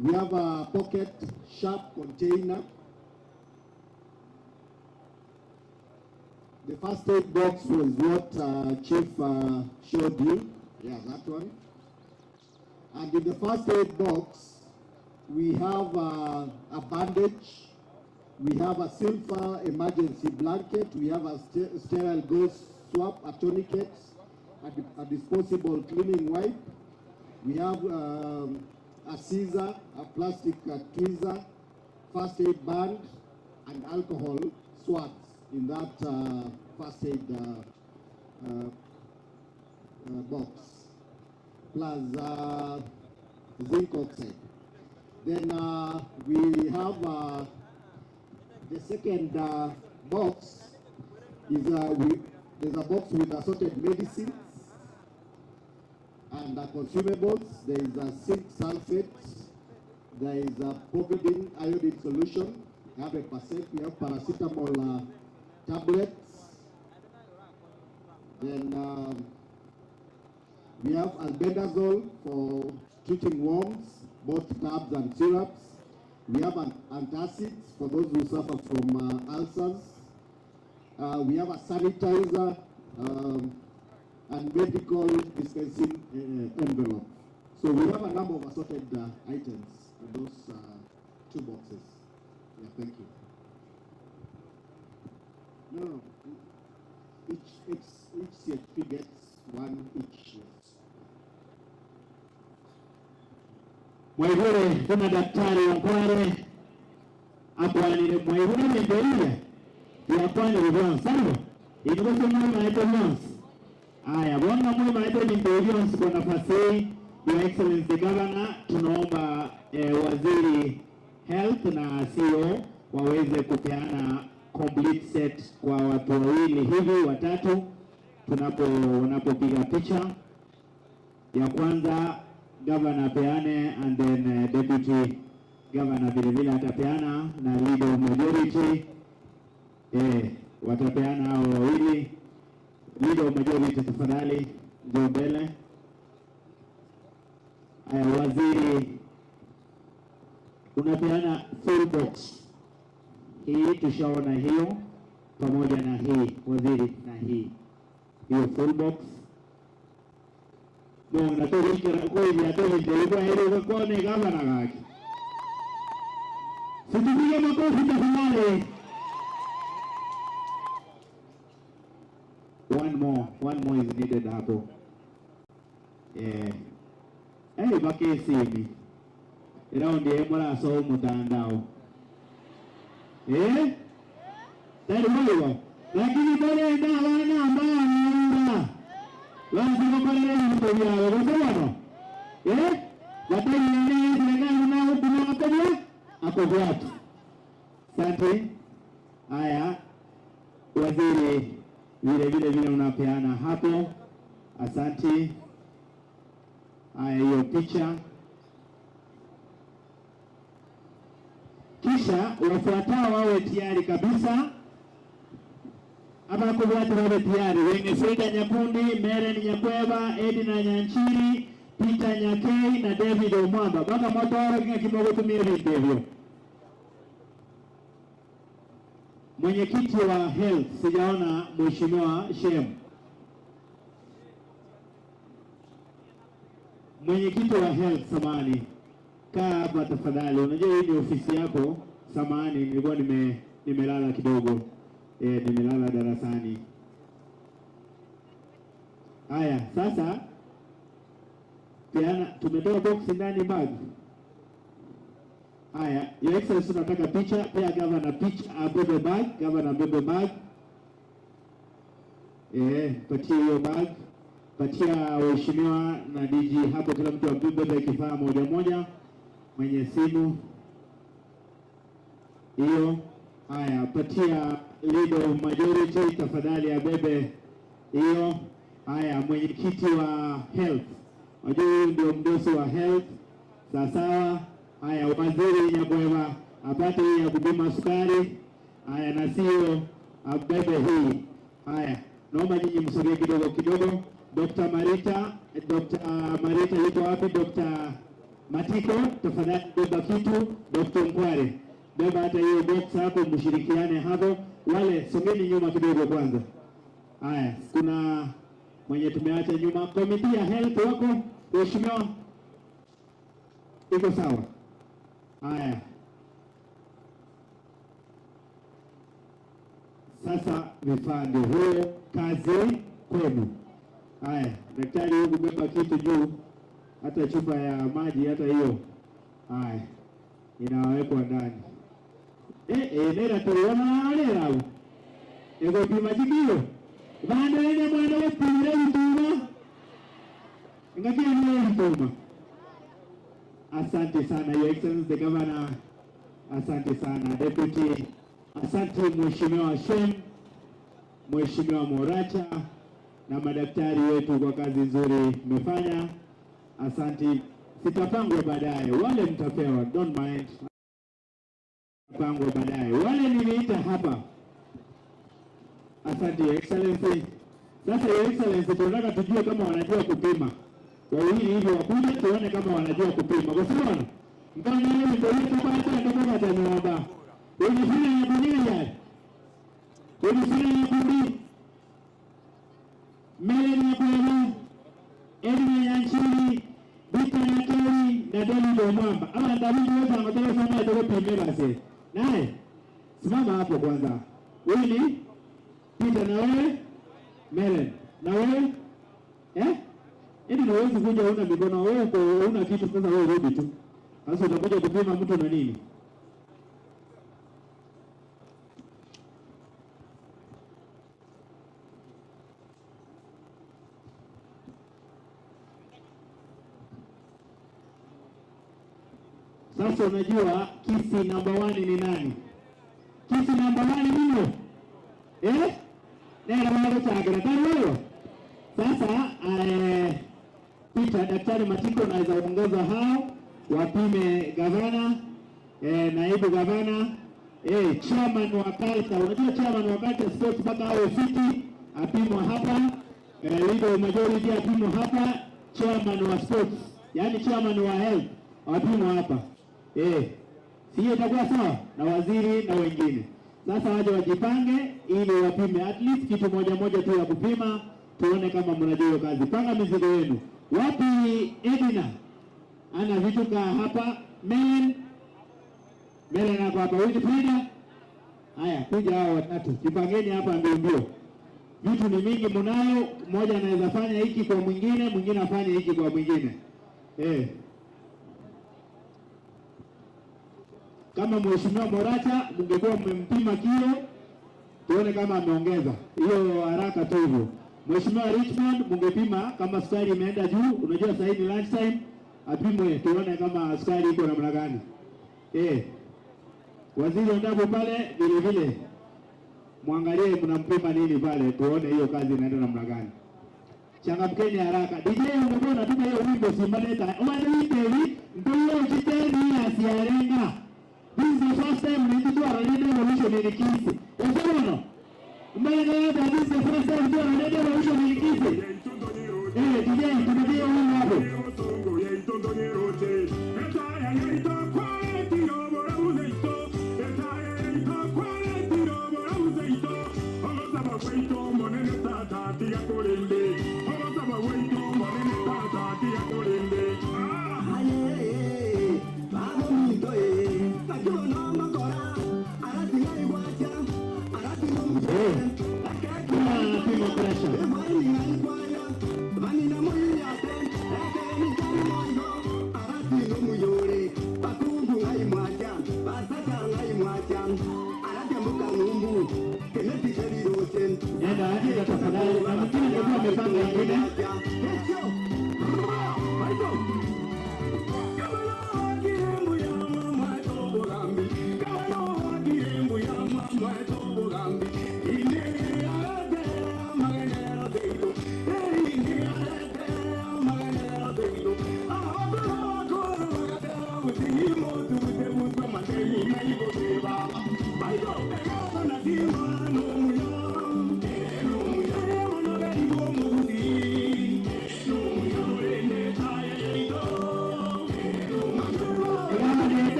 We have a pocket sharp container. The first aid box was what Chief showed you. Yeah, that one. And in the first aid box, we have a bandage. We have a silver emergency blanket. We have a sterile gauze swab, a tourniquet, a disposable cleaning wipe. We have a scissor, a plastic tweezer, first aid band, and alcohol swabs in that first aid box, plus zinc oxide. Then we have the second box is there's a box with assorted medicines and consumables. There is a zinc sulfate. There is a povidone iodine solution, 100%. We have paracetamol tablets. Then we have albendazole for treating worms, both tabs and syrups. We have antacids for those who suffer from ulcers. We have a sanitizer and medical dispensing envelope. So we have a number of assorted items in those 2 boxes. Yeah, thank you. No. Each CHP gets 1 each. Yes. Mwaivure kuna daktari wa Kware akwanire mwaivure mberia ya kwani rivons sawa ingozo mwa ito rivons aya bona mwa ito rivons kwa nafasi Your Excellency the Governor tunaomba waziri health na CEO waweze kupeana complete set kwa watu wawili hivi watatu wanapopiga picha. Ya kwanza governor apeane, and then deputy governor vile atapeana, na leader of majority watapeana hao wawili. Leader of majority tafadhali njoo mbele. Waziri unapeana full box. Hii tushaona hiyo pamoja na hii waziri, na hii hiyo full box. Ndio natoka kwa ile ndio ile kwa ni gavana gaki. Situpige makofi tafadhali. One more is needed hapo. Bakesi hivi. Ndio mara so mtandao. Tayari lakini bale ndio wana ambao wanaona. Lazima pale ndio ndio yao. Unasema? Watani ndio tunawapenda hapo watu. Asante. Haya. Waziri vile unapeana hapo. Asante. Haya, hiyo picha. Kisha wafuatao wawe tayari kabisa. Aba kubwatu wawe tayari. Wenye Frida Nyakundi, Meren Nyakweba, Edina Nyanchiri, Peter Nyakei na David Omwamba. Baka moto wao kinga kidogo tumie video. Mwenyekiti wa health sijaona mheshimiwa Shem. Mwenyekiti wa health samani. Kaa hapa tafadhali. Unajua hii ni ofisi yako. Samani nilikuwa nimelala kidogo. Nimelala darasani. Haya, sasa peana tumetoa box ndani bag. Haya, your excellency tunataka picha, pia governor picha, abebe bag, governor abebe bag. Patia hiyo bag. Patia waheshimiwa na DG hapo, kila mtu abebe kifaa moja. Mwenye simu hiyo. Haya, patia leader of majority tafadhali abebe hiyo. Haya, mwenyekiti wa health. Unajua ndio mdosi wa health. Sawa. Haya, waziri Nyakweba apate hii ya kupima sukari. Haya, na sio abebe hii. Haya, naomba nyinyi msogee kidogo. Dr. Marita yuko wapi? Dr. Matiko tafadhali beba kitu. Dr. Mkware beba hata hiyo box hapo, mshirikiane hapo. Wale sogeni nyuma kidogo kwanza. Haya, kuna mwenye tumeacha nyuma, committee ya health wako waheshimiwa, iko sawa? Haya, sasa vifaa ndio huo, kazi kwenu. Haya, daktari huyu beba kitu juu, hata chupa ya maji, hata hiyo. Haya, inawekwa ndani. Nera tuona leo hapo. Ego pima jikio. Bando ile bwana wetu ile mtuma. Ngapi ile mtuma. Asante sana your excellency the governor. Asante sana deputy. Asante mheshimiwa Shem, mheshimiwa Moracha na madaktari wetu kwa kazi nzuri mmefanya. Asante. Sitapangwa baadaye. Wale mtapewa, don't mind. Pangwa baadaye. Wale niliita hapa. Asante your excellency. Sasa your excellency tunataka tujue kama wanajua kupima. Wawili hivi wakuja tuone kama wanajua kupima. Kwa sababu mkana yeye ndio yetu hata ndio kwa naomba. Unifanya ya dunia. Unifanya ya kundi. Mele ni kwa Edina Nyanchiri, Peter Nyakei na David Omwamba. Ama David wote wanataka sana ndio kupima basi. Naye simama hapo kwanza. Wewe ni Peter na wewe Melen. Na wewe ndio huwezi kuja una mikono wewe una kitu sasa wewe rudi tu. Sasa utakuja kupima mtu na nini? Sasa unajua kisi number 1 ni nani? Kisi number 1 ni nini? Nenda mahali chakera tano wewe. Sasa Peter, Daktari Matiko anaweza kuongoza hao wapime gavana, naibu gavana, chairman wa culture. Unajua chairman wa culture sports mpaka awe fiti apimwa hapa, leader majority apimwa hapa, chairman wa sports, yani chairman wa health apimwa hapa. Sio itakuwa sawa na waziri na wengine. Sasa waje wajipange ili wapime at least kitu moja tu ya kupima, tuone kama mnajua hiyo kazi. Panga mizigo yenu. Wapi Edina? Ana vituka hapa. Melen hapo hapa. Wewe Frida? Haya, kuja hao watatu. Jipangeni hapa mbio. Vitu ni mingi mnayo, mmoja anaweza fanya hiki kwa mwingine, mwingine afanye hiki kwa mwingine. Kama Mheshimiwa Moracha mngekuwa mmempima kilo, tuone kama ameongeza. Hiyo haraka tu hivyo. Mheshimiwa Richmond mngepima kama sukari imeenda juu, unajua sasa hivi lunch time, apimwe tuone kama sukari iko namna gani. Waziri ndapo pale vile muangalie mnampima nini pale, tuone hiyo kazi inaenda namna gani. Changamkeni haraka. DJ ungekuwa unapima hiyo wimbo simbaleta. Wanaiteli ndio jiteni asiarenga. This is the first time we do a radio revolution in Kisi. Unaona? Mbele this is the first time we do a radio revolution in Kisi. DJ tunadia huko hapo.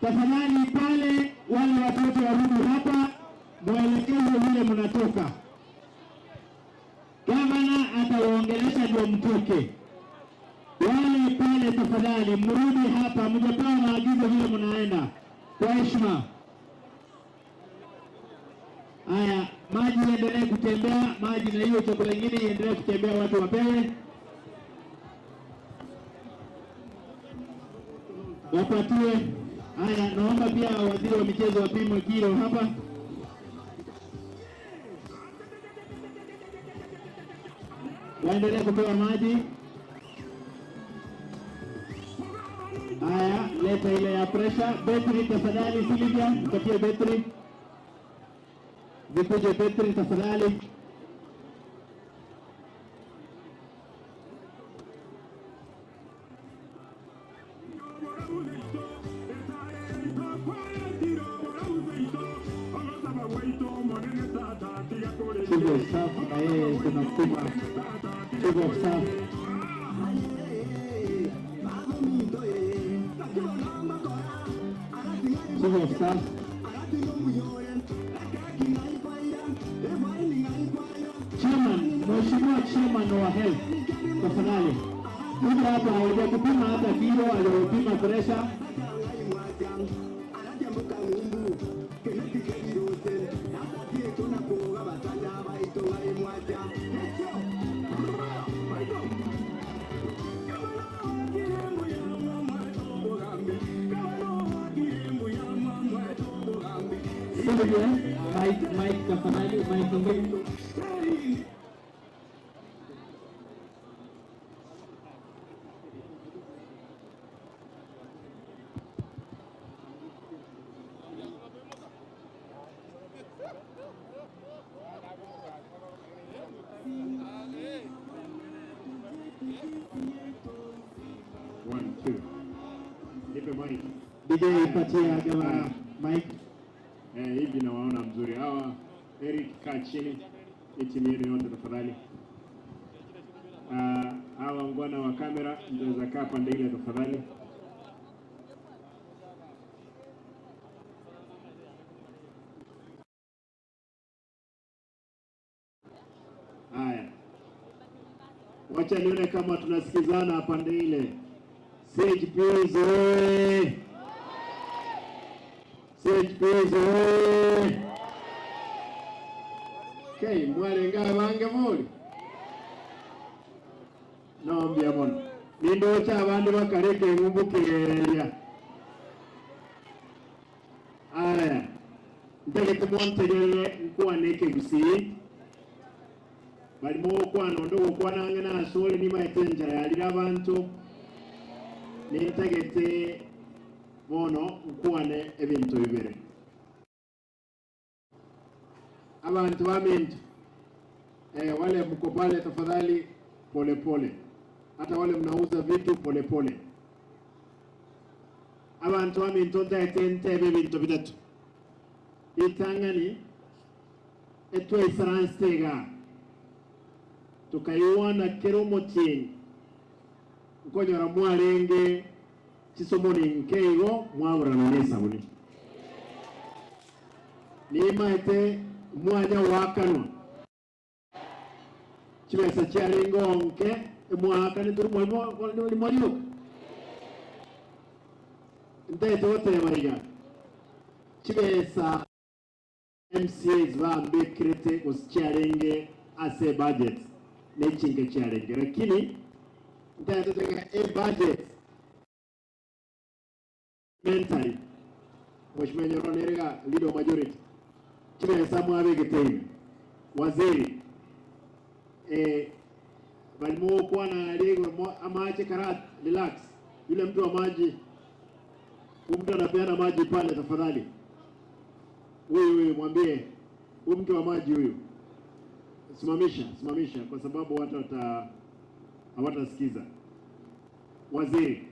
Tafadhali pale wale watoto warudi hapa, mwelekeze vile mnatoka. Gavana atawaongelesha ndio mtoke. Wale pale tafadhali mrudi hapa, mjapewa maagizo vile mnaenda. Kwa heshima. Haya, maji yaendelee kutembea, maji na hiyo chakula kingine iendelee kutembea, watu wapewe. Wapatiwe Haya, naomba pia waziri wa michezo wapimwe kilo hapa. Waendelee kupewa maji. Haya, leta ile ya pressure. Betri tafadhali, Silvia, mpatie betri. Zikuje betri tafadhali. Chief of Staff na yeye tunakuma. Chief of Staff. Chief of Staff. Chairman, Mheshimiwa Chairman wa Health, tafadhali. Kuja hapa hawaja kupima hata kilo, hawajapima pressure. Mike tafadhali, Mike ngine. One, two. Nipe mic. DJ ipatia gawa Mike. Hivi nawaona mzuri. Hawa Eric, kaa chini. Timu yenu yote tafadhali. Hawa ngwana wa kamera mtaweza kaa pande ile tafadhali. Haya. Wacha nione kama tunasikizana pande ile. Sage Boys oye! Sage Boys oye! Okay, mwalenga bange muli. Naambia mono. Nindo cha abandi bakareke ngumbukireria. Aya. Ndege tumontegere nkuwa neke gusi. Balimo kwano ndo kwanange na sole ni maetenja yali abantu. Nintagete bono nkuwane ebintu bibere. Abantu bamintu wale mko pale tafadhali pole pole. Hata wale mnauza vitu pole pole. Abantu bamintu ntaitente ebintu bitatu. Itangani etwe isaranstega. Tukaiwana keromo chini. Nkonyora mwalenge chisomoni nkeigo mwabura nesa buni. Nimaite mwanya wakanwa. Chibesa chalengo nke mwakane turu mwalimu. Ndete wote mariga. Chibesa MCAs vambe krete usichialenge ase budget. Nechinge chialenge. Lakini ndete a budget mentally. Mheshimiwa Nyoroneriga leader majority. Chibesa mwabegete waziri balimo kwa na lego amache karat relax. Yule mtu wa maji, mtu anapeana maji pale tafadhali. Wewe mwambie huyu mtu wa maji huyu simamisha kwa sababu watu hawatasikiza. Waziri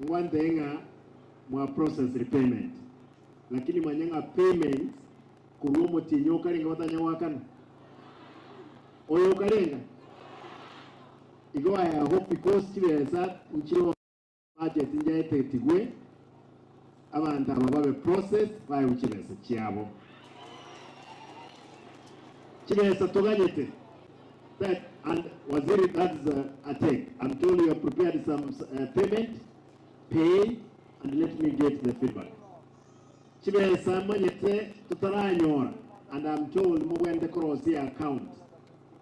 ngwandenga mwa process repayment, lakini manyanga payment kurumo tinyoka linga watanya wakana oyo kalenga igwa ya hope because kibesa nchiro budget njaete tigwe abantu abababe process bayo kibesa cyabo kibesa tuganyete that and waziri that's a take. I'm told you have prepared some payment, pay and let me get the feedback. Kibesa manyete tutaranyora and I'm told mo wende cross the account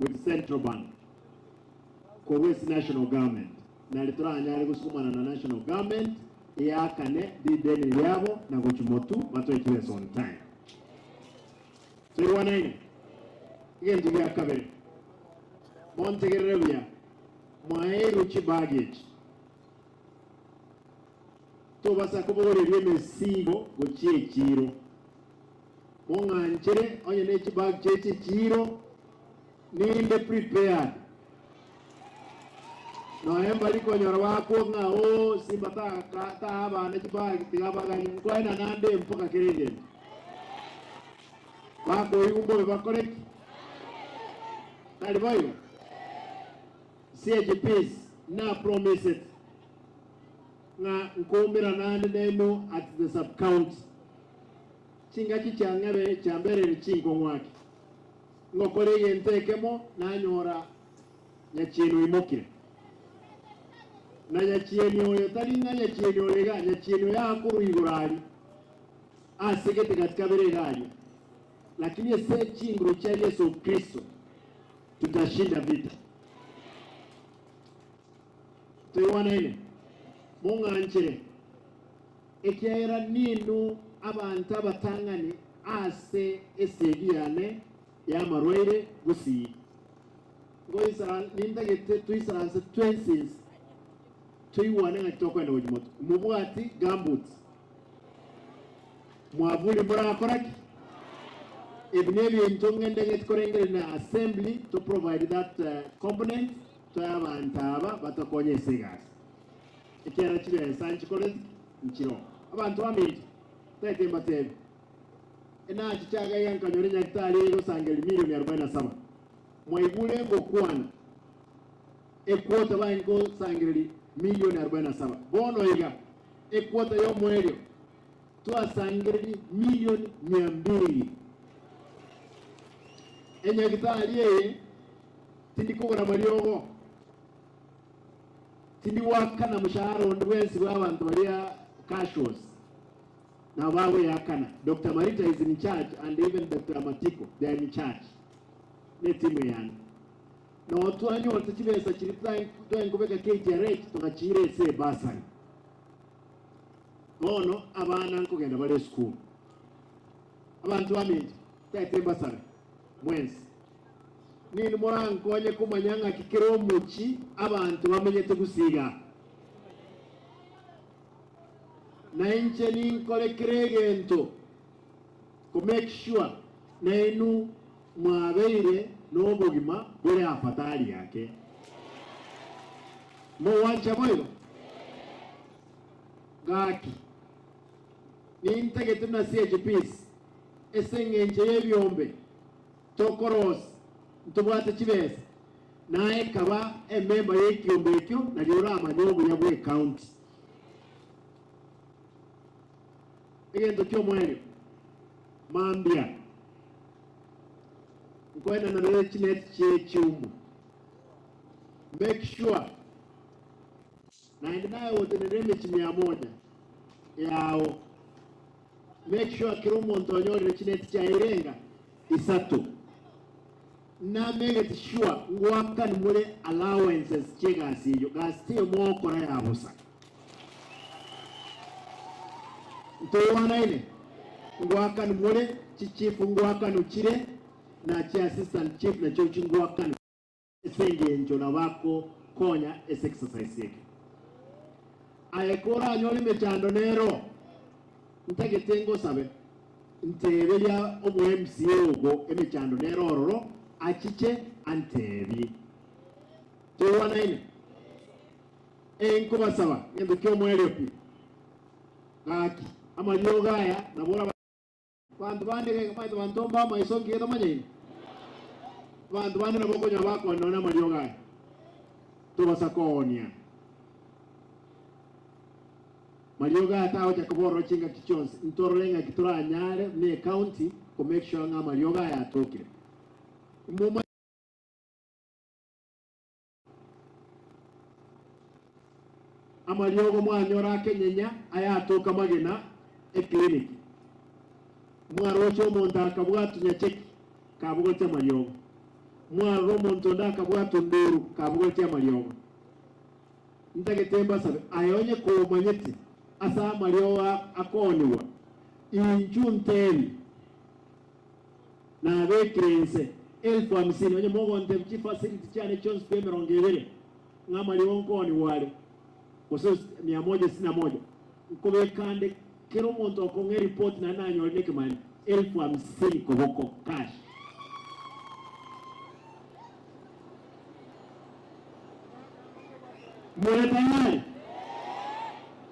with Central Bank for West National Government. Na lituranya ali kusumana na National Government ya kane di deni yabo na kuchimotu bato ikiwe on time. So wana ine igen tiga kabere monte gerevia maeru chi baggage to basa kubore reme sigo gochie chiro monga nchere onye ne chi baggage chiro ninde prepared no embali ko nyorwa ko nga o Simba ta ba ne chi baggage tiga baggage ko ina nande mpaka kirege wako yumbo ba correct talibayo CHPs na promises na nkombera nande nemo at the sub county chinga kichangere chambere chingo mwaki ngokore yentekemo na nyora nyachino imokire na nyachino oyo tali na nyachino lega nyachino yakuru igurali asegete katika bere gali lakini ese chingro cha Yesu Kristo tutashinda vita. Tuiwana ine munga nchere ekiaira ninu abantu abatangani ase esegiyane ya marwere gusi ngoisa nindagete tuisaranse twenties tuiwana ngatoka na ujimoto mubwati gambut mwavuli mura koraki Ibnebi intongende get korengere na assembly to provide that component to abantaba batakonye segas. Ikiara chile sanchi college nchiro. Abantu amiti tete mbatebe. Ena chichaga yanka nyorinya kitali ego sangeli milioni 47. Mwaibule ngo kuana. Ekwota bango sangeli milioni 47. Bono iga ekwota yo mwelio. Tua sangeli milioni 200. Enya kitali ye tindi kugura mariogo tindi wakana mushahara wese w'abantu bariya casuals na bawe yakana. Dr. Marita is in charge and even Dr. Matiko they are in charge ne timu yani no tuanyo tukibesa kiri plan kubeka KTRH tukachire se basari bono abana nkugenda bari school abantu bamenje tete basari mwensi nini morango onye kumanyanga kikero muchi abantu bamenye tegusiga na inche ni nkole kiregento ko make sure na inu mwabeire n'obogima bore afatari yake mo wancha moyo gaki ni ntegete na CHPs esengenje yebyombe tokoros ntubwate kibese naye kaba ememba y'ekyombe ekyo nalyo amanyogo yabwe county egento kyomwelyo mambya nkwenda na lele chinet chechumu make sure na naye wotenere chimia 100 yao make sure kirumo ntonyore chinet cha irenga isato na make sure ngwaka ni mure allowances chega siyo gasti mo kora ya busa ntowana ile ngwaka ni mure chichifu ngwaka no chire na chi assistant chief na cho ngwaka ni senge njona wako konya exercise yake ayekora nyoli mechando nero ntagetengo sabe ntebeya omu MCA ugo emechando nero ororo achiche antebi tuwana ine enkuba sawa ngendo kyo mwele pi gaki ama lyogaya nabora bantu bande ke bantu mbama isongi edo manyine bantu bande nabokonya bako nona malyogaya tubasakonia Marioga atawo jakoboro chinga kichonsi ntorolenga kitura nyare ne county ko make sure nga Marioga ya toke muma amariogo mwanyora kenyenya aya atoka magena e clinic mwarocho monta kabwatu nyacheki kabwote mariogo mwaro montonda kabwatu nduru kabwote mariogo ntagetemba sabe ayonye ko manyeti asa maliowa akoniwa inchunteli na vekrense 50,000 onye mogo ntebchi facility chane chons pe merongevele ngama lionkoni wale koso 161 kobe kande kero monto konge report na nanyo leke mani 50,000 koboko cash mwere tayari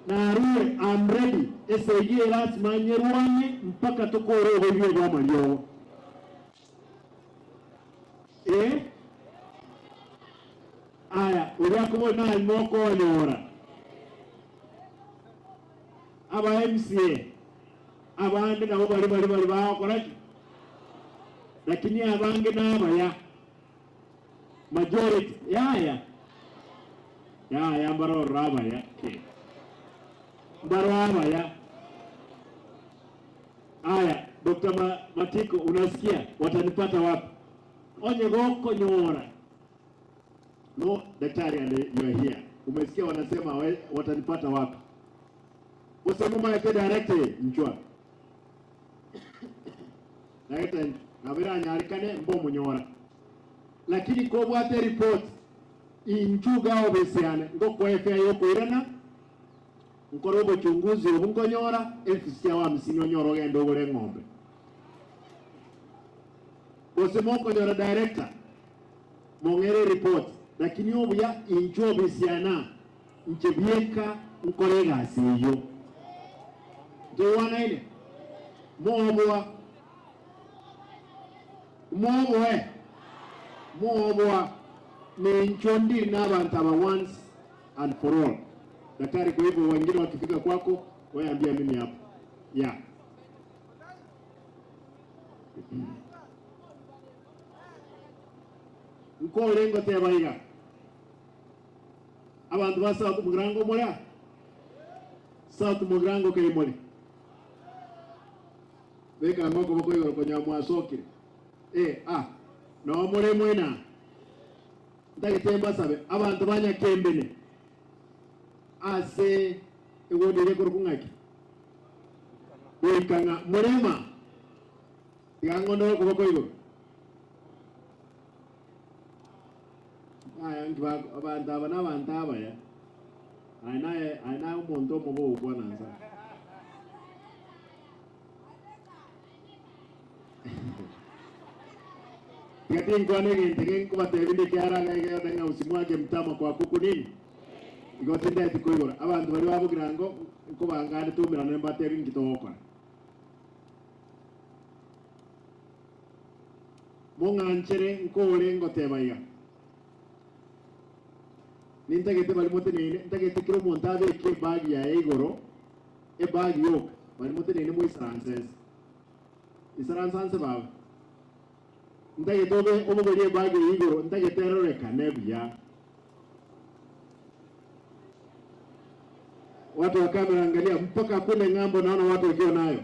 na ruwe I'm ready esege ras manyeruane mpaka toko roho hiyo kwa malio aya uliakumo na moko nyora aba MCA abandi nabo bali bakoraki lakini abange nabaya majority ya mbaro raba ya mbaro ya aya Dr. Matiko unasikia watanipata wapi onye goko nyora no daktari you are here umesikia wanasema watanipata wapi usema maeke director mchwa director na vera nyarikane mbo munyora lakini ko bwate report inchuga obesiane ngoko efe yoko irana nkorobo chunguzi obungonyora elfisia wa msinyo nyoro gendo gore ngombe usema ko nyora director mongere report lakini obuya inchu obesiana nchebieka nkorega siyo Jowana ile Moboa ni nchondi na bantaba once and for all. Daktari, kwa hivyo wengine wakifika kwako wewe ambia mimi hapo. Yeah. Uko lengo tebaiga. Abantu basa kumugrango moya. South mugrango kali mole. Beka ngoko bako yoro konya mwasoke no more mwena ndagitemba sabe abantu banya kembene ase ewodere korukungaki wekanga murema yangono ko bako yoro ngiba abantu aba ya aina umuntu omubo ubona nza Kati ngwane ngentenge kwa tebinde kyara nga usimwage mtama kwa kuku nini igotenda etikoyora abantu bali babugira ngo ko bangane tumira nemba tebi ngitokora monganchere nkole ngotebaiga nintagete bali motenene ntagete kiro montabe ke bagi ya igoro bagi yok bali motenene mo isaranses baba ndage tobe omugori bagi igoro ndage terore kanebya watu wa kamera angalia mpaka kule ngambo naona watu wakiwa nayo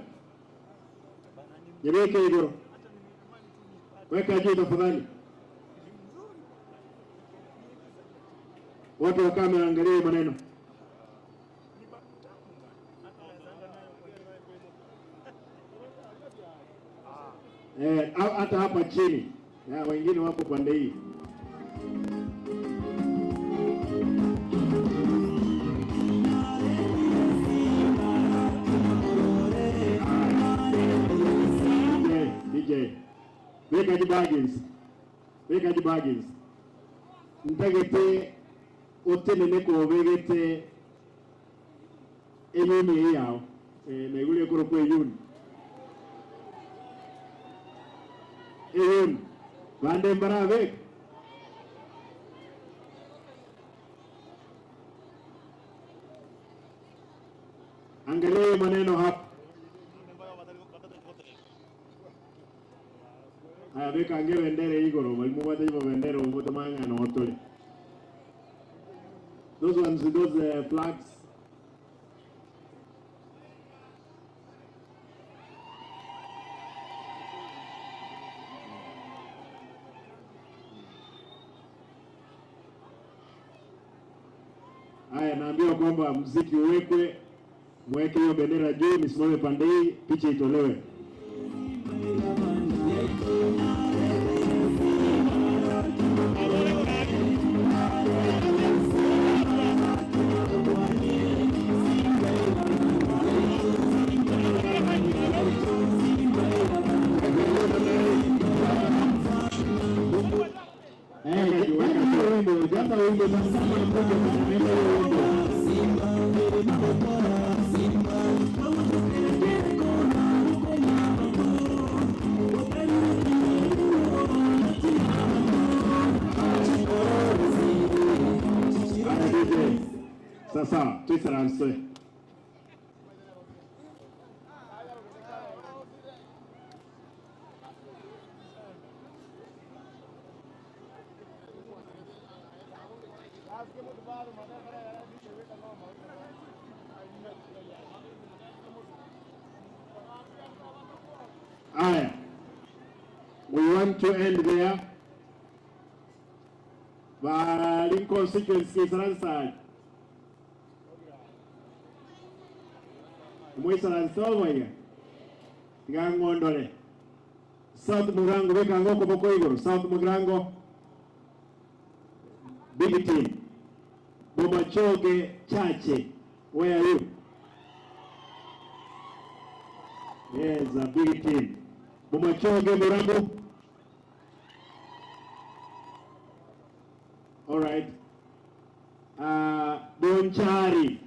yebeke igoro weka juu tafadhali watu wa kamera angalia maneno hata hapa chini ya wengine wako pande hii DJ weka jibagins ntagete otenene ko begete enyoni yao na igule koro ko yuni bande mbarave angalia maneno hapa beka ange bendere igoro balimu wate ibo bendere oboto manga no otole those flags naambiwa kwamba muziki uwekwe Mweke hiyo bendera juu, nisimame pande hii, picha itolewe. Sasa tuisaranse. Aya, we want to end there. Bali constituency Saransa. Mwisaransa waya. Ngangondole. South Murango weka ngoko boko igoro. South Murango. Big team. Bomachoge Chache. Where are you? Yes, a big team. Bomachoge Murango. All right. Bonchari.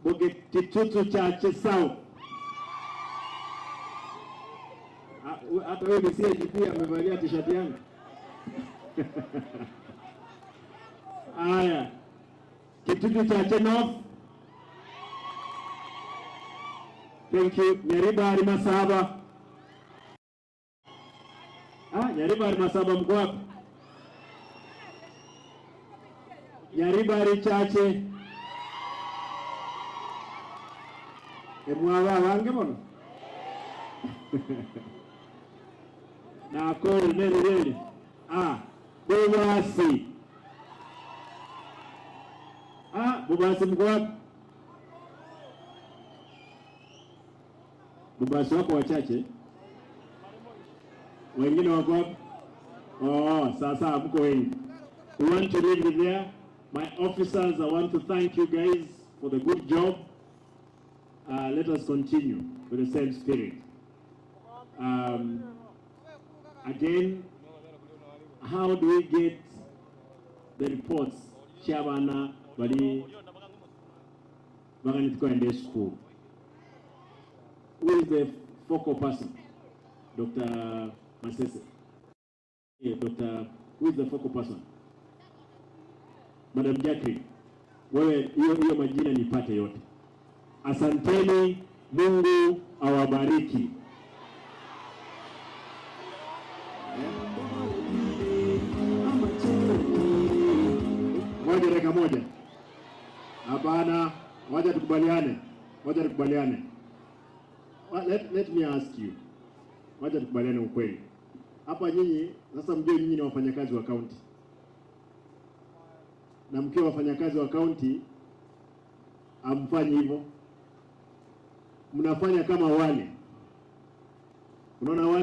Bukitutu Chache South. Hata wewe pia amevalia t-shirt yangu. Aya. Kitutu Chache North. Thank you. Nyaribari Masaba. Nyaribari Masaba mko wapi? Nyaribari Chache. Emwawa wange bono. Na kore nere. Bubasi. Bubasi mko wapi? Bubasi wako wachache. Wengine wako wapi? Sasa mko wengi. We want to leave it there. My officers, I want to thank you guys for the good job. Let us continue with the same spirit. Again, how do we get the reports? Chabana, Bali, Baganitko and the school. Who is the focal person? Dr. Masese. Yeah, Dr. Who is the focal person? Madam Jacqueline. Wewe hiyo majina nipate yote. Asanteni, Mungu awabariki. Moja dakika moja. Hapana, wacha tukubaliane. Let me ask you. Wacha tukubaliane ukweli. Hapa nyinyi sasa mjue nyinyi ni wafanyakazi wa county. Na mkiwa wafanyakazi wa county amfanyi hivyo. Mnafanya kama wale. Unaona wale